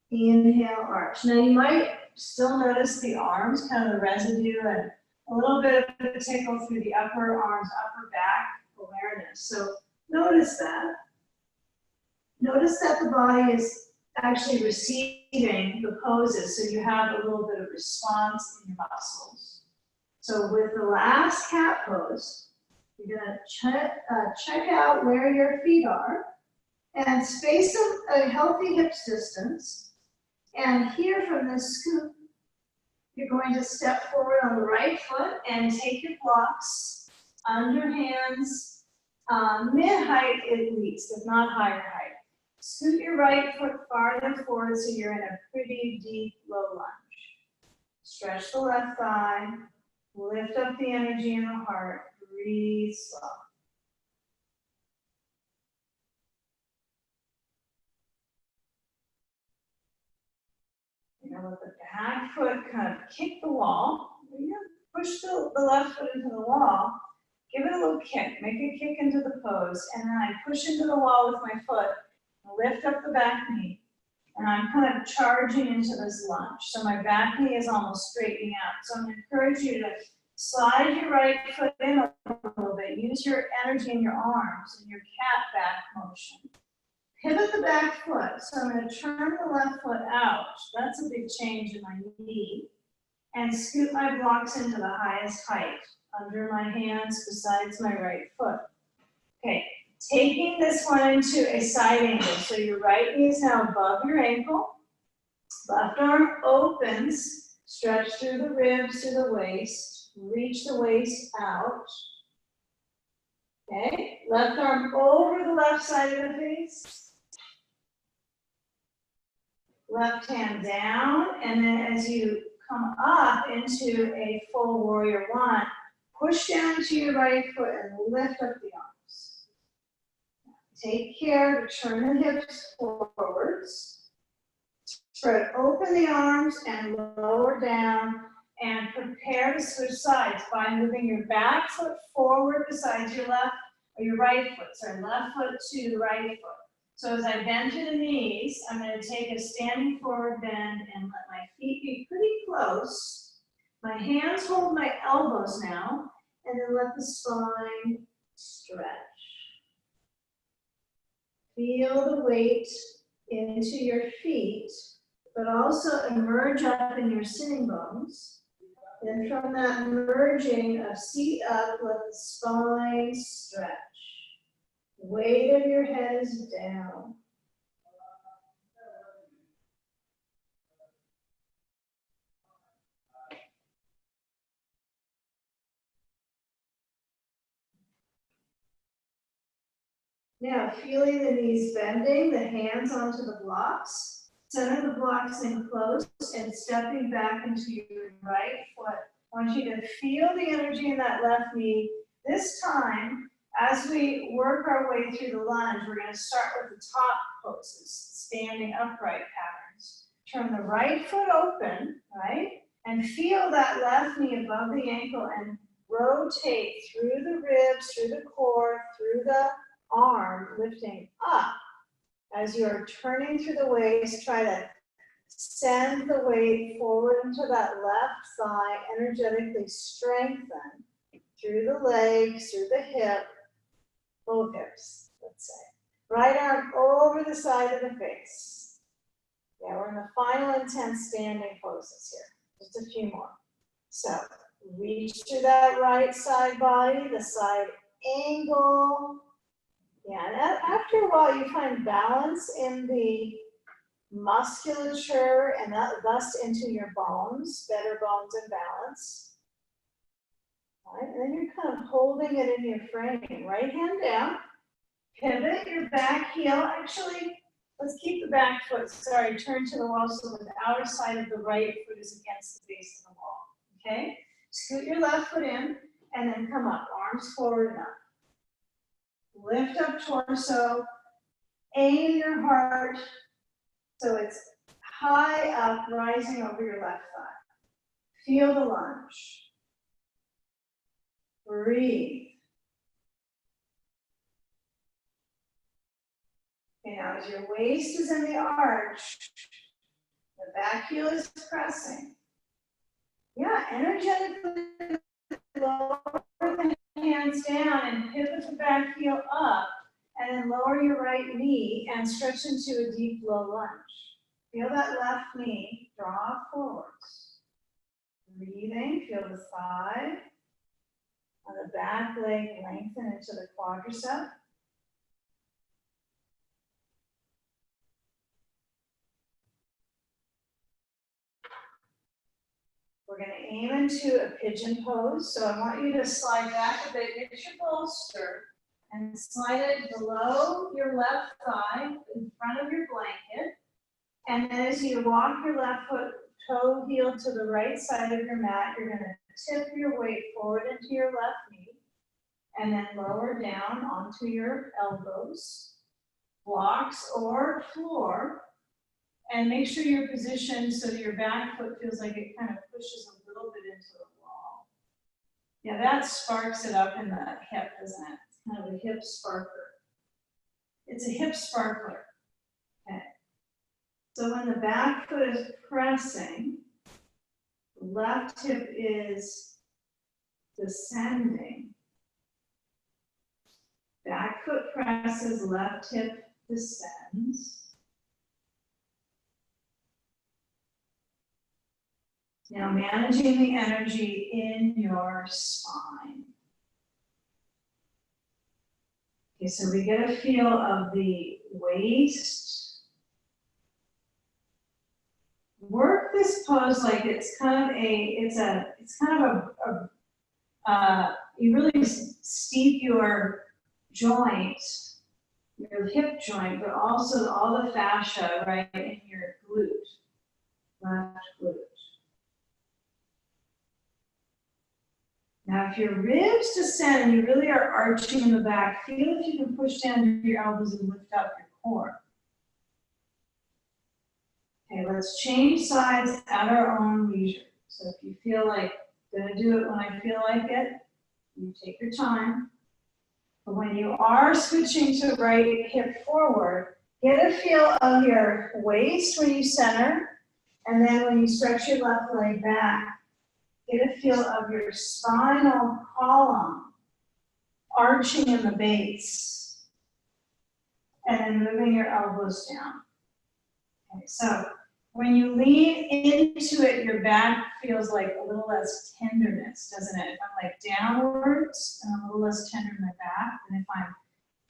Inhale, arch. Now you might still notice the arms, kind of the residue and a little bit of a tickle through the upper arms, upper back awareness. So notice that. Notice that the body is actually receiving the poses, so you have a little bit of response in your muscles. So with the last cat pose, you're gonna check out where your feet are and space them a healthy hips distance. And here from this scoop, you're going to step forward on the right foot and take your blocks under hands, mid-height at least, if not higher height. Scoot your right foot farther forward so you're in a pretty deep low lunge. Stretch the left thigh, lift up the energy in the heart, breathe slow. You're gonna let the back foot kind of kick the wall. You're gonna push the left foot into the wall. Give it a little kick, make a kick into the pose, and then I push into the wall with my foot, lift up the back knee, and I'm kind of charging into this lunge. So my back knee is almost straightening out. So I'm gonna encourage you to slide your right foot in a little bit, use your energy in your arms and your cat back motion. Pivot the back foot, so I'm going to turn the left foot out. That's a big change in my knee. And scoot my blocks into the highest height, under my hands, besides my right foot. Okay, taking this one into a side angle. So your right knee is now above your ankle. Left arm opens, stretch through the ribs to the waist, reach the waist out. Okay, left arm over the left side of the face. Left hand down, and then as you come up into a full warrior one, push down to your right foot and lift up the arms. Take care to turn the hips forwards. Spread open the arms and lower down, and prepare to switch sides by moving your back foot forward besides your left, or your right foot, sorry, left foot to right foot. So as I bend to the knees, I'm going to take a standing forward bend and let my feet be pretty close. My hands hold my elbows now, and then let the spine stretch. Feel the weight into your feet, but also emerge up in your sitting bones. And from that merging of seat up, let the spine stretch. Weight of your head is down. Now, feeling the knees bending, the hands onto the blocks, center the blocks in close, and stepping back into your right foot. I want you to feel the energy in that left knee. This time, as we work our way through the lunge, we're going to start with the top poses, standing upright patterns. Turn the right foot open, right? And feel that left knee above the ankle and rotate through the ribs, through the core, through the arm, lifting up. As you're turning through the waist, try to send the weight forward into that left thigh, energetically strengthen through the legs, through the hip, both hips, let's say. Right arm over the side of the face. Yeah, we're in the final intense standing poses here. Just a few more. So, reach to that right side body, the side angle. Yeah, and after a while you find balance in the musculature and thus into your bones, better bones and balance. All right, and then you're kind of holding it in your frame. Right hand down, pivot your back heel. Actually, let's keep the back foot, sorry, turn to the wall so the outer side of the right foot is against the base of the wall. Okay? Scoot your left foot in and then come up, arms forward and up. Lift up torso, aim your heart so it's high up, rising over your left thigh. Feel the lunge. Breathe. Okay, now as your waist is in the arch, the back heel is pressing. Yeah, energetically lower the hands down and pivot the back heel up, and then lower your right knee and stretch into a deep low lunge. Feel that left knee draw forwards. Breathing, feel the thigh on the back leg lengthen into the quadricep. We're going to aim into a pigeon pose. So I want you to slide back a bit, get your bolster, and slide it below your left thigh in front of your blanket. And then as you walk your left foot toe heel to the right side of your mat, you're going to tip your weight forward into your left knee and then lower down onto your elbows, blocks or floor. And make sure you're positioned so that your back foot feels like it kind of pushes a little bit into the wall. Yeah, that sparks it up in the hip, doesn't it? It's kind of a hip sparkler. It's a hip sparkler. Okay. So when the back foot is pressing, the left hip is descending. Back foot presses, left hip descends. Now managing the energy in your spine. Okay, so we get a feel of the waist. Work this pose like it's kind of you really steep your joint, your hip joint, but also all the fascia right in your glute, left glute. Now, if your ribs descend and you really are arching in the back, feel if you can push down your elbows and lift up your core. Okay, let's change sides at our own leisure. So if you feel like I'm going to do it when I feel like it, you take your time. But when you are switching to right hip forward, get a feel of your waist when you center, and then when you stretch your left leg back, get a feel of your spinal column arching in the base, and then moving your elbows down. Okay, so when you lean into it, your back feels like a little less tenderness, doesn't it? If I'm like downwards, I'm a little less tender in my back, and if I'm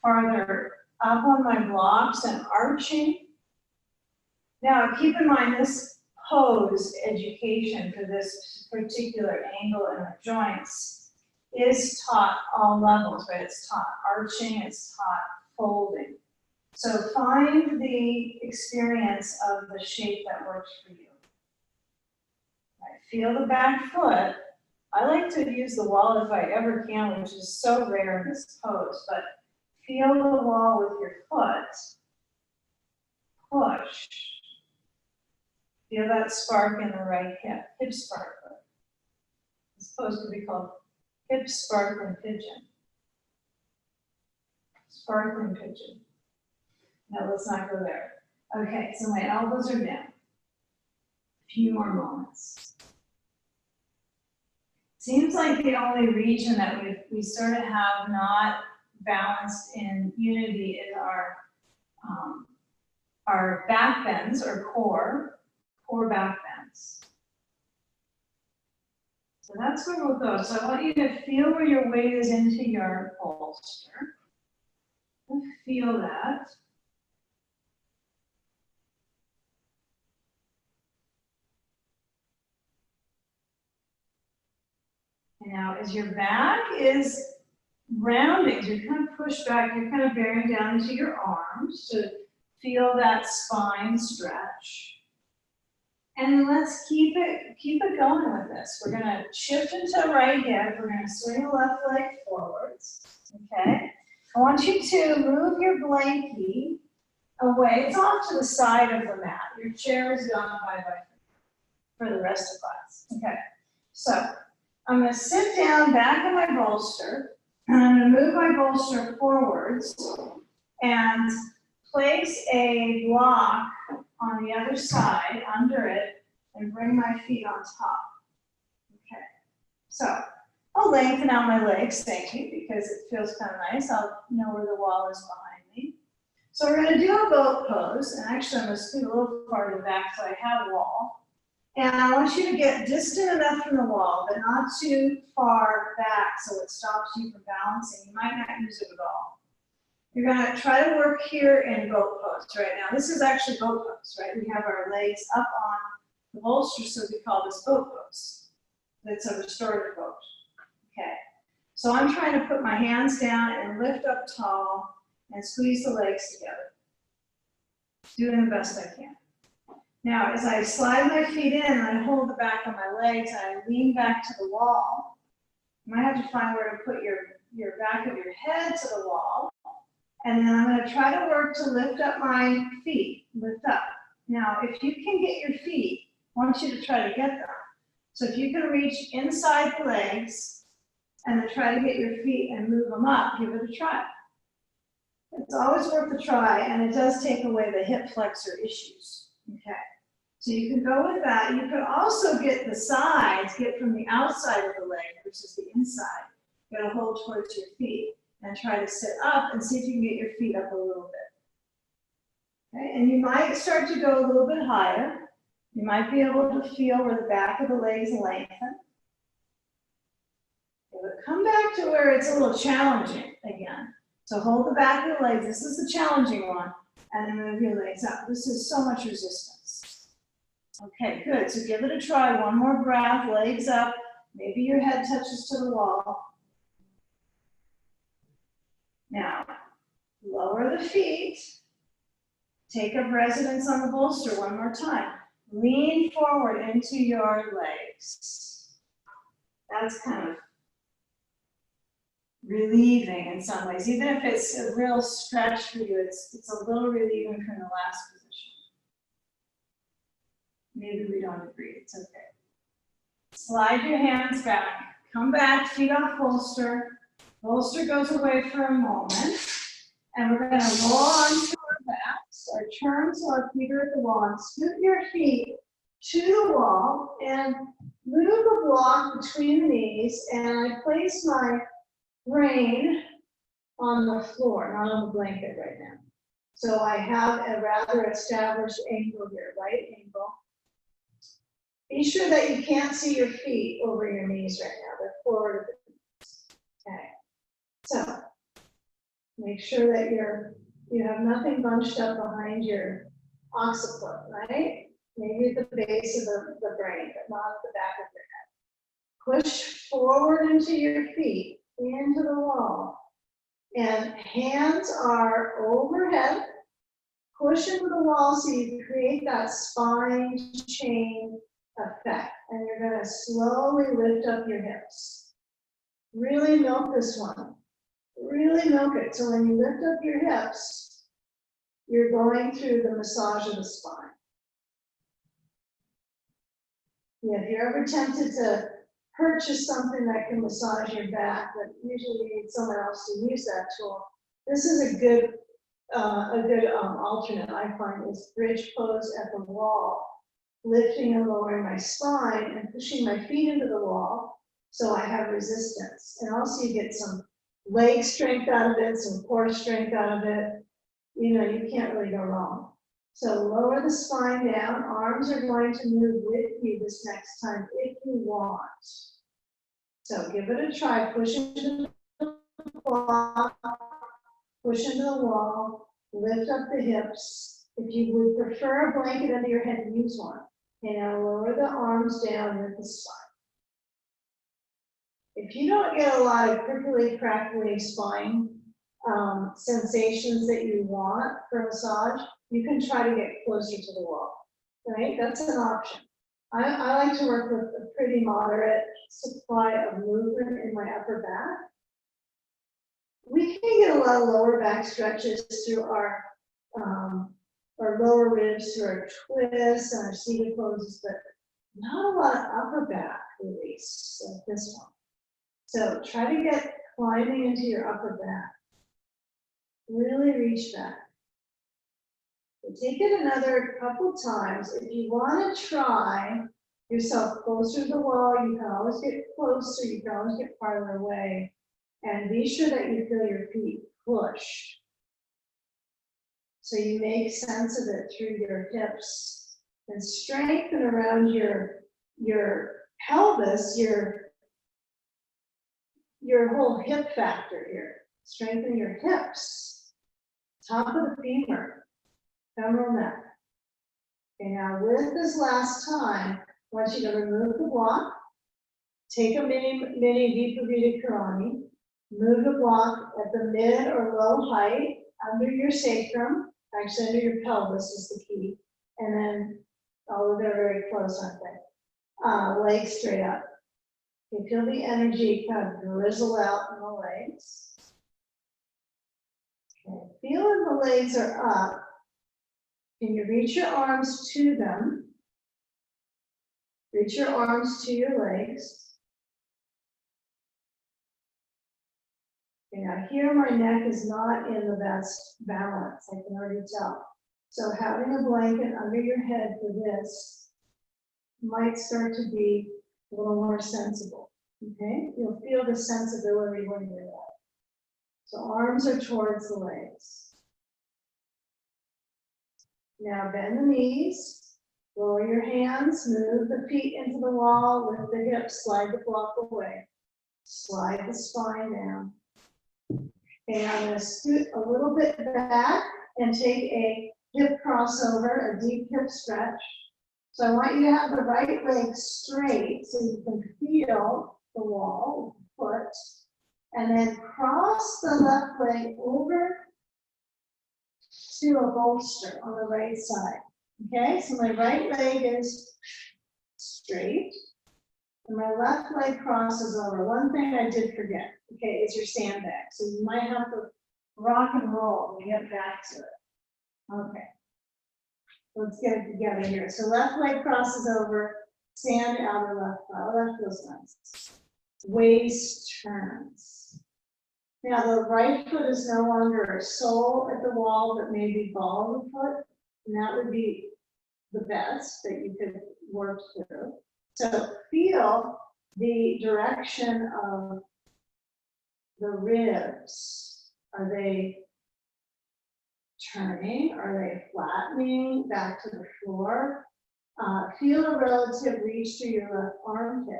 farther up on my blocks and arching. Now, keep in mind this pose education for this particular angle in our joints is taught all levels, right? It's taught arching, it's taught folding. So find the experience of the shape that works for you. Right, feel the back foot. I like to use the wall if I ever can, which is so rare in this pose, but feel the wall with your foot. Push. Feel that spark in the right hip, hip sparkler. This pose could be called hip sparkling pigeon. Sparkling pigeon. No, let's not go there. Okay, so my elbows are down. A few more moments. Seems like the only region that we sort of have not balanced in unity is our back bends or core back bends. So that's where we'll go. So I want you to feel where your weight is into your bolster. Feel that. And now as your back is rounding, so you kind of push back, you're kind of bearing down into your arms to feel that spine stretch. And let's keep it going with this. We're going to shift into right hip. We're going to swing the left leg forwards. Okay. I want you to move your blankie away. It's off to the side of the mat. Your chair is gone bye-bye for the rest of class. Okay. So I'm going to sit down back in my bolster. And I'm going to move my bolster forwards and place a block on the other side under it and bring my feet on top. Okay, so I'll lengthen out my legs, thank you, because it feels kind of nice. I'll know where the wall is behind me. So we're going to do a boat pose, and actually I'm going to scoot a little farther back so I have a wall. And I want you to get distant enough from the wall, but not too far back so it stops you from balancing. You might not use it at all. You're gonna try to work here in boat pose right now. This is actually boat pose, right? We have our legs up on the bolster, so we call this boat pose. It's a restorative pose. Okay. So I'm trying to put my hands down and lift up tall and squeeze the legs together. Doing the best I can. Now, as I slide my feet in and I hold the back of my legs and I lean back to the wall, you might have to find where to put your back of your head to the wall. And then I'm going to try to work to lift up my feet, lift up. Now, if you can get your feet, I want you to try to get them. So if you can reach inside the legs and then try to get your feet and move them up, give it a try. It's always worth a try, and it does take away the hip flexor issues. Okay, so you can go with that. You could also get the sides, get from the outside of the leg versus the inside. Get a hold towards your feet and try to sit up and see if you can get your feet up a little bit. Okay, and you might start to go a little bit higher. You might be able to feel where the back of the legs lengthen. But come back to where it's a little challenging again. So hold the back of the legs. This is the challenging one. And then move your legs up. This is so much resistance. Okay, good. So give it a try. One more breath. Legs up. Maybe your head touches to the wall. Now, lower the feet. Take up residence on the bolster one more time. Lean forward into your legs. That's kind of relieving in some ways. Even if it's a real stretch for you, it's a little relieving from the last position. Maybe we don't agree, it's okay. Slide your hands back, come back, feet off bolster. Bolster goes away for a moment, and we're gonna roll onto our backs, or turn so our feet are at the wall, and scoot your feet to the wall, and move the block between the knees, and I place my brain on the floor, not on the blanket right now. So I have a rather established angle here, right angle. Be sure that you can't see your feet over your knees right now. They're forward of the knees. Okay. So make sure that you have nothing bunched up behind your occiput, right? Maybe at the base of the brain, but not at the back of your head. Push forward into your feet, into the wall. And hands are overhead. Push into the wall so you create that spine chain effect. And you're going to slowly lift up your hips. Really milk this one. Really milk it. So when you lift up your hips, you're going through the massage of the spine. Yeah, if you're ever tempted to purchase something that can massage your back, but usually you need someone else to use that tool, this is a good alternate, I find, is bridge pose at the wall, lifting and lowering my spine and pushing my feet into the wall so I have resistance. And also you get some leg strength out of it, some core strength out of it. You know, you can't really go wrong. So lower the spine down, arms are going to move with you this next time if you want. So give it a try, push into the wall, push into the wall, lift up the hips. If you would prefer a blanket under your head, use one. And now lower the arms down with the spine. If you don't get a lot of prickly, crackly spine sensations that you want for massage, you can try to get closer to the wall, right? That's an option. I like to work with a pretty moderate supply of movement in my upper back. We can get a lot of lower back stretches through our lower ribs, through our twists and our seated poses, but not a lot of upper back release like this one. So try to get climbing into your upper back. Really reach back. Take it another couple times. If you want to try yourself closer to the wall, you can always get closer, you can always get farther away. And be sure that you feel your feet push. So you make sense of it through your hips And strengthen around your pelvis, your whole hip factor here. Strengthen your hips, top of the femur, femoral neck. Okay, now with this last time, I want you to remove the block, take a mini Viparita Karani, move the block at the mid or low height under your sacrum, actually under your pelvis is the key, and then, although they're very close, aren't they? Legs straight up. You feel the energy kind of drizzle out in the legs. Okay. Feeling the legs are up. Can you reach your arms to them? Reach your arms to your legs. Okay, now here my neck is not in the best balance, I can already tell. So having a blanket under your head for this might start to be a little more sensible, okay? You'll feel the sensibility when you're there. So arms are towards the legs. Now bend the knees, lower your hands, move the feet into the wall, lift the hips, slide the block away. Slide the spine down. Okay, I'm going to scoot a little bit back and take a hip crossover, a deep hip stretch. So I want you to have the right leg straight so you can feel the wall with the foot. And then cross the left leg over to a bolster on the right side. Okay, so my right leg is straight. And my left leg crosses over. One thing I did forget, okay, is your sandbag. So you might have to rock and roll to get back to it. Okay. Let's get it together here. So left leg crosses over, sand outer left thigh. Oh, that feels nice. Waist turns. Now the right foot is no longer a sole at the wall, but maybe ball of the foot. And that would be the best that you could work through. So feel the direction of the ribs. Are they turning? Are they flattening back to the floor? Feel a relative reach to your left armpit.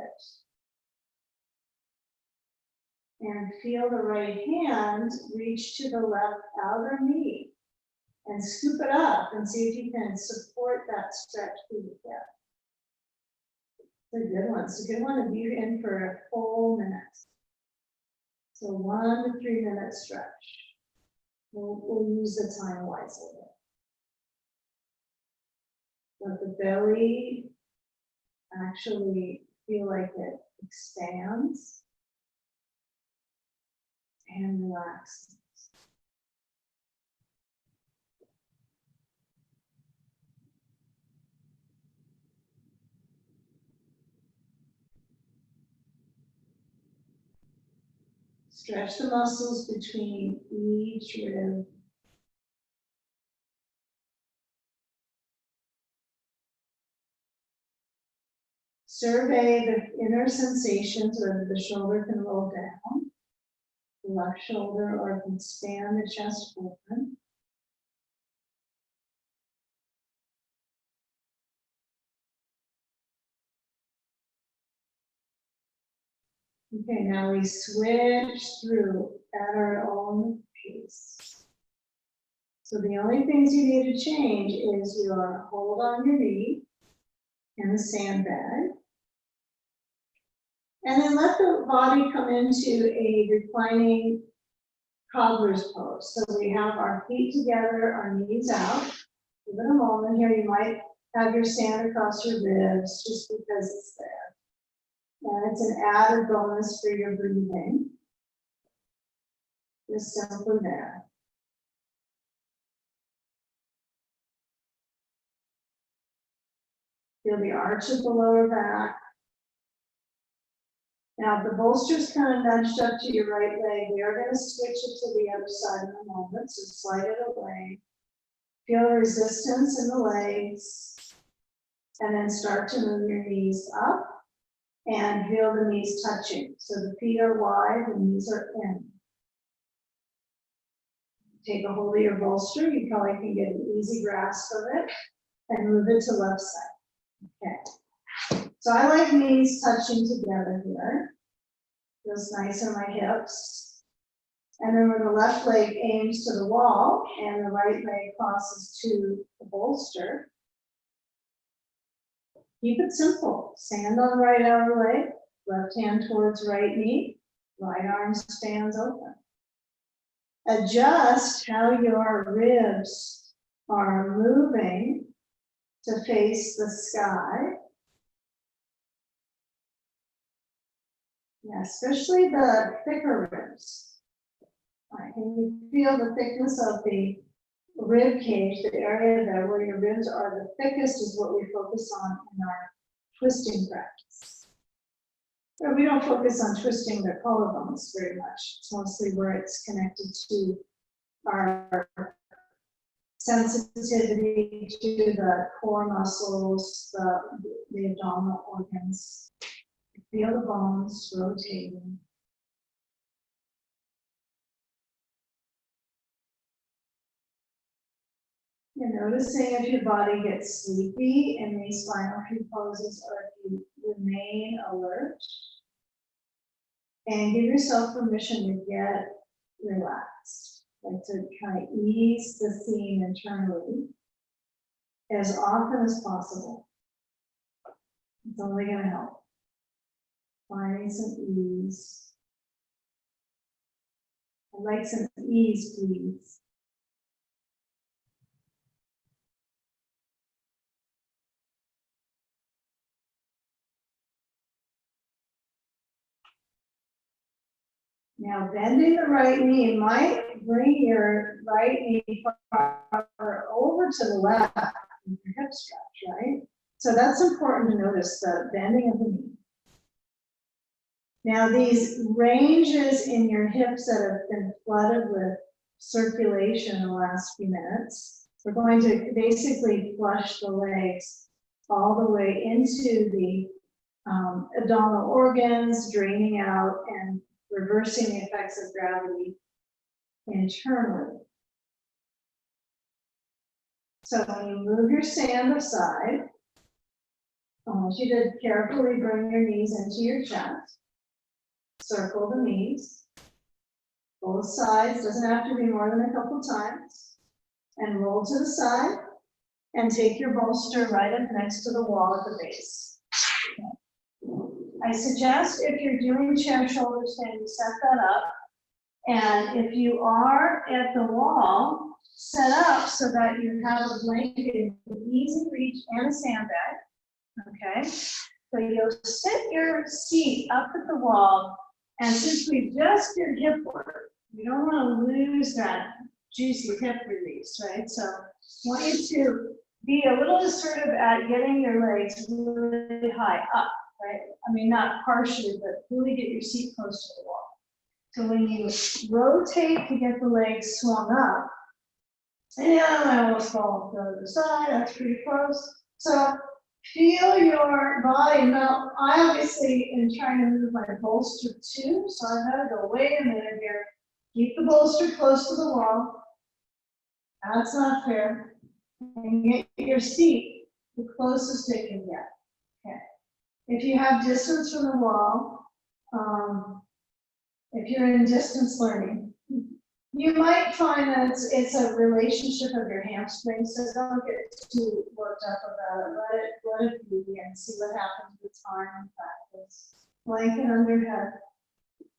And feel the right hand reach to the left outer knee. And scoop it up and see if you can support that stretch through the hip. It's a good one. It's a good one to be in for a full minute. So 1 to 3 minute stretch. We'll use the time wisely. Let the belly actually feel like it expands and relaxes. Stretch the muscles between each rib. Survey the inner sensations, whether the shoulder can roll down, the left shoulder, or can span the chest open. Okay, now we switch through at our own pace. So the only things you need to change is your hold on your knee and the sandbag. And then let the body come into a reclining cobbler's pose. So we have our feet together, our knees out. Give it a moment here. You might have your sand across your ribs just because it's there. And it's an added bonus for your breathing. Just simply there. Feel the arch of the lower back. Now, if the bolster's kind of nudged up to your right leg, we are going to switch it to the other side in a moment. So slide it away. Feel the resistance in the legs. And then start to move your knees up. And feel the knees touching. So the feet are wide, the knees are in. Take a hold of your bolster. You probably can get an easy grasp of it. and move it to left side. Okay. So I like knees touching together here. Feels nice in my hips. And then when the left leg aims to the wall and the right leg crosses to the bolster, keep it simple. Stand on the right outer leg, left hand towards right knee, right arm stands open. Adjust how your ribs are moving to face the sky. Yeah, especially the thicker ribs. All right, can you feel the thickness of the rib cage, the area there where your ribs are the thickest is what we focus on in our twisting practice. But we don't focus on twisting the collarbones very much. It's mostly where it's connected to our sensitivity to the core muscles, the abdominal organs. Feel the bones rotating. You're noticing if your body gets sleepy in these final few poses or if you remain alert. And give yourself permission to get relaxed, like to kind of ease the scene internally as often as possible. It's only going to help. Finding some ease. I'd like some ease, please. Now bending the right knee might bring your right knee farther over to the left with your hip stretch, right? So that's important to notice, the bending of the knee. Now these ranges in your hips that have been flooded with circulation in the last few minutes, we're going to basically flush the legs all the way into the abdominal organs, draining out and reversing the effects of gravity internally. So when you move your stand aside, I want you to carefully bring your knees into your chest. Circle the knees. Both sides, doesn't have to be more than a couple times. And roll to the side and take your bolster right up next to the wall at the base. Okay. I suggest if you're doing chair shoulder stand, you set that up. And if you are at the wall, set up so that you have a blanket in easy reach and a sandbag. Okay, so you'll sit your seat up at the wall, and since we just did hip work, we don't want to lose that juicy hip release, right? So I want you to be a little assertive at getting your legs really high up, right? I mean, not partially, but really get your seat close to the wall. So when you rotate to get the legs swung up, and I almost fall to the other side, that's pretty close. So feel your body. Now, I obviously am trying to move my bolster too, so I've got to go, wait a minute here. Keep the bolster close to the wall. That's not fair. And get your seat the closest it can get. Okay. If you have distance from the wall, if you're in distance learning, you might find that it's a relationship of your hamstrings, so don't get too worked up about it. Let it be and see what happens with time and practice. Blanket under head,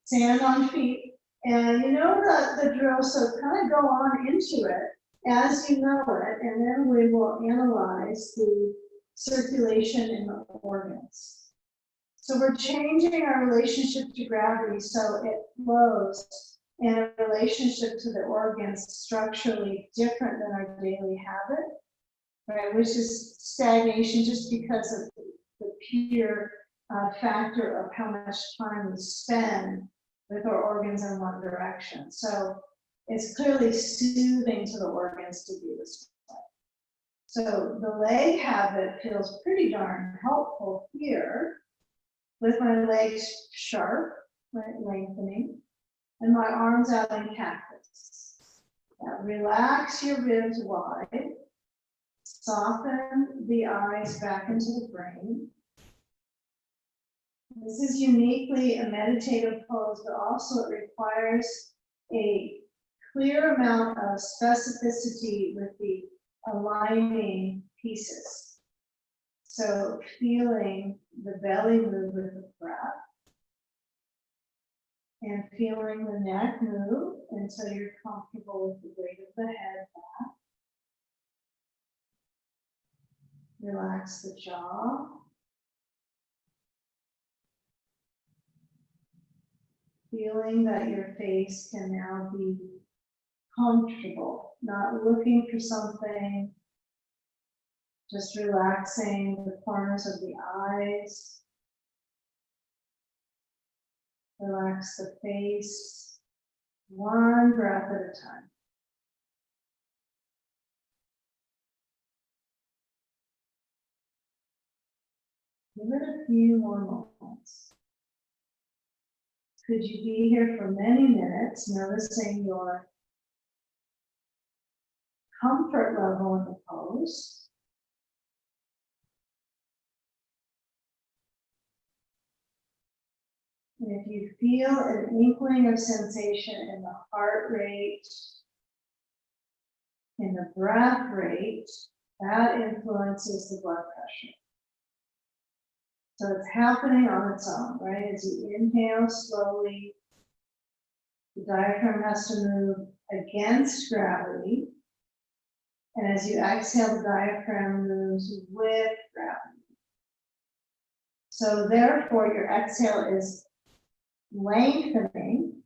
stand on feet, and you know the drill, so kind of go on into it as you know it, and then we will analyze the circulation in the organs. So we're changing our relationship to gravity so it flows in a relationship to the organs structurally different than our daily habit, right? Which is stagnation just because of the pure factor of how much time we spend with our organs in one direction. So it's clearly soothing to the organs to do this way. So the leg habit feels pretty darn helpful here with my legs sharp, right, lengthening, and my arms out in cactus. Now relax your ribs wide. Soften the eyes back into the brain. This is uniquely a meditative pose, but also it requires a clear amount of specificity with the aligning pieces. So feeling the belly move with the breath, and feeling the neck move until you're comfortable with the weight of the head back. Relax the jaw. Feeling that your face can now be comfortable, not looking for something, just relaxing the corners of the eyes. Relax the face, one breath at a time. Give it a few more moments. Could you be here for many minutes, noticing your comfort level in the pose? And if you feel an inkling of sensation in the heart rate, in the breath rate, that influences the blood pressure. So it's happening on its own, right? As you inhale slowly, the diaphragm has to move against gravity. And as you exhale, the diaphragm moves with gravity. So therefore, your exhale is lengthening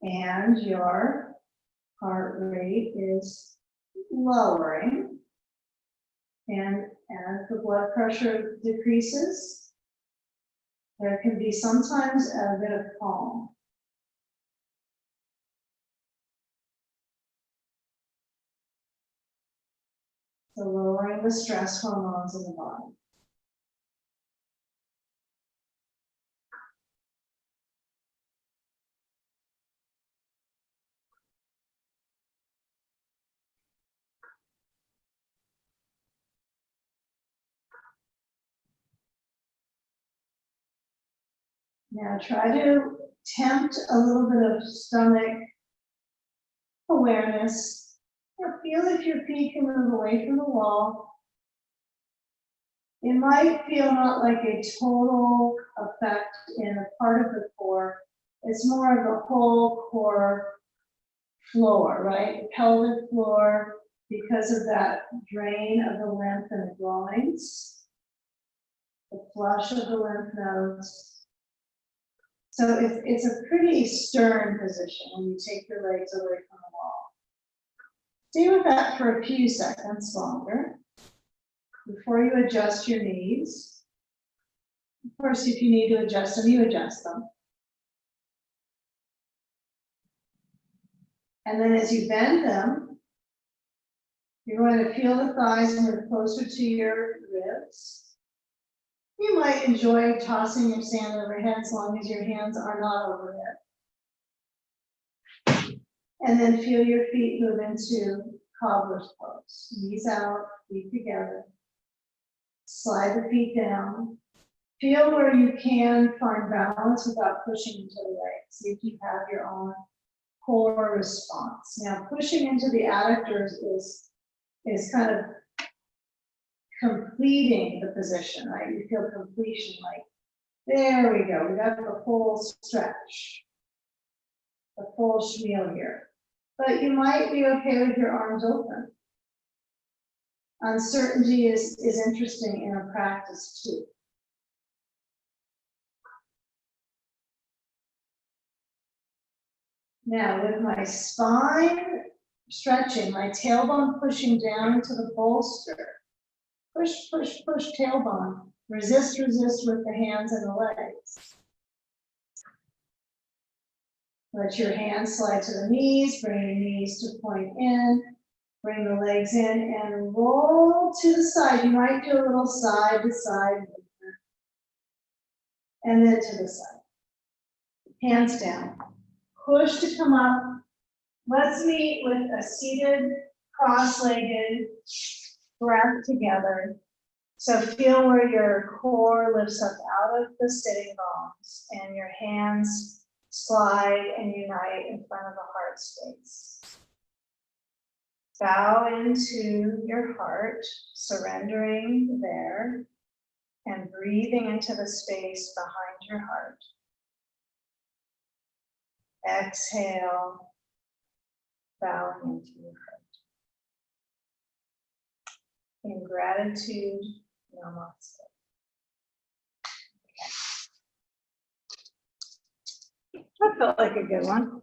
and your heart rate is lowering. And as the blood pressure decreases, there can be sometimes a bit of calm. So lowering the stress hormones in the body. Now try to tempt a little bit of stomach awareness. Or feel if your feet can move away from the wall. It might feel not like a total effect in a part of the core. It's more of the whole core floor, right? The pelvic floor, because of that drain of the lymph in the groins, the flush of the lymph nodes. So it's a pretty stern position when you take your legs away from the wall. Stay with that for a few seconds longer before you adjust your knees. Of course, if you need to adjust them, you adjust them. And then as you bend them, you're going to feel the thighs move closer to your ribs. You might enjoy tossing your sand overhead as long as your hands are not overhead. And then feel your feet move into cobbler's pose. Knees out, feet together. Slide the feet down. Feel where you can find balance without pushing into the legs. See if you have your own core response. Now, pushing into the adductors is kind of completing the position, right? You feel completion, like, there we go. We got the full stretch, the full schmeal here. But you might be okay with your arms open. Uncertainty is interesting in a practice too. Now with my spine stretching, my tailbone pushing down into the bolster. Push, push, push tailbone. Resist, resist with the hands and the legs. Let your hands slide to the knees, bring your knees to point in, bring the legs in and roll to the side. You might do a little side to side movement. And then to the side. Hands down. Push to come up. Let's meet with a seated, cross-legged breath together. So feel where your core lifts up out of the sitting bones and your hands slide and unite in front of the heart space. Bow into your heart, surrendering there and breathing into the space behind your heart. Exhale, bowing into your heart. In gratitude, namaste. That felt like a good one.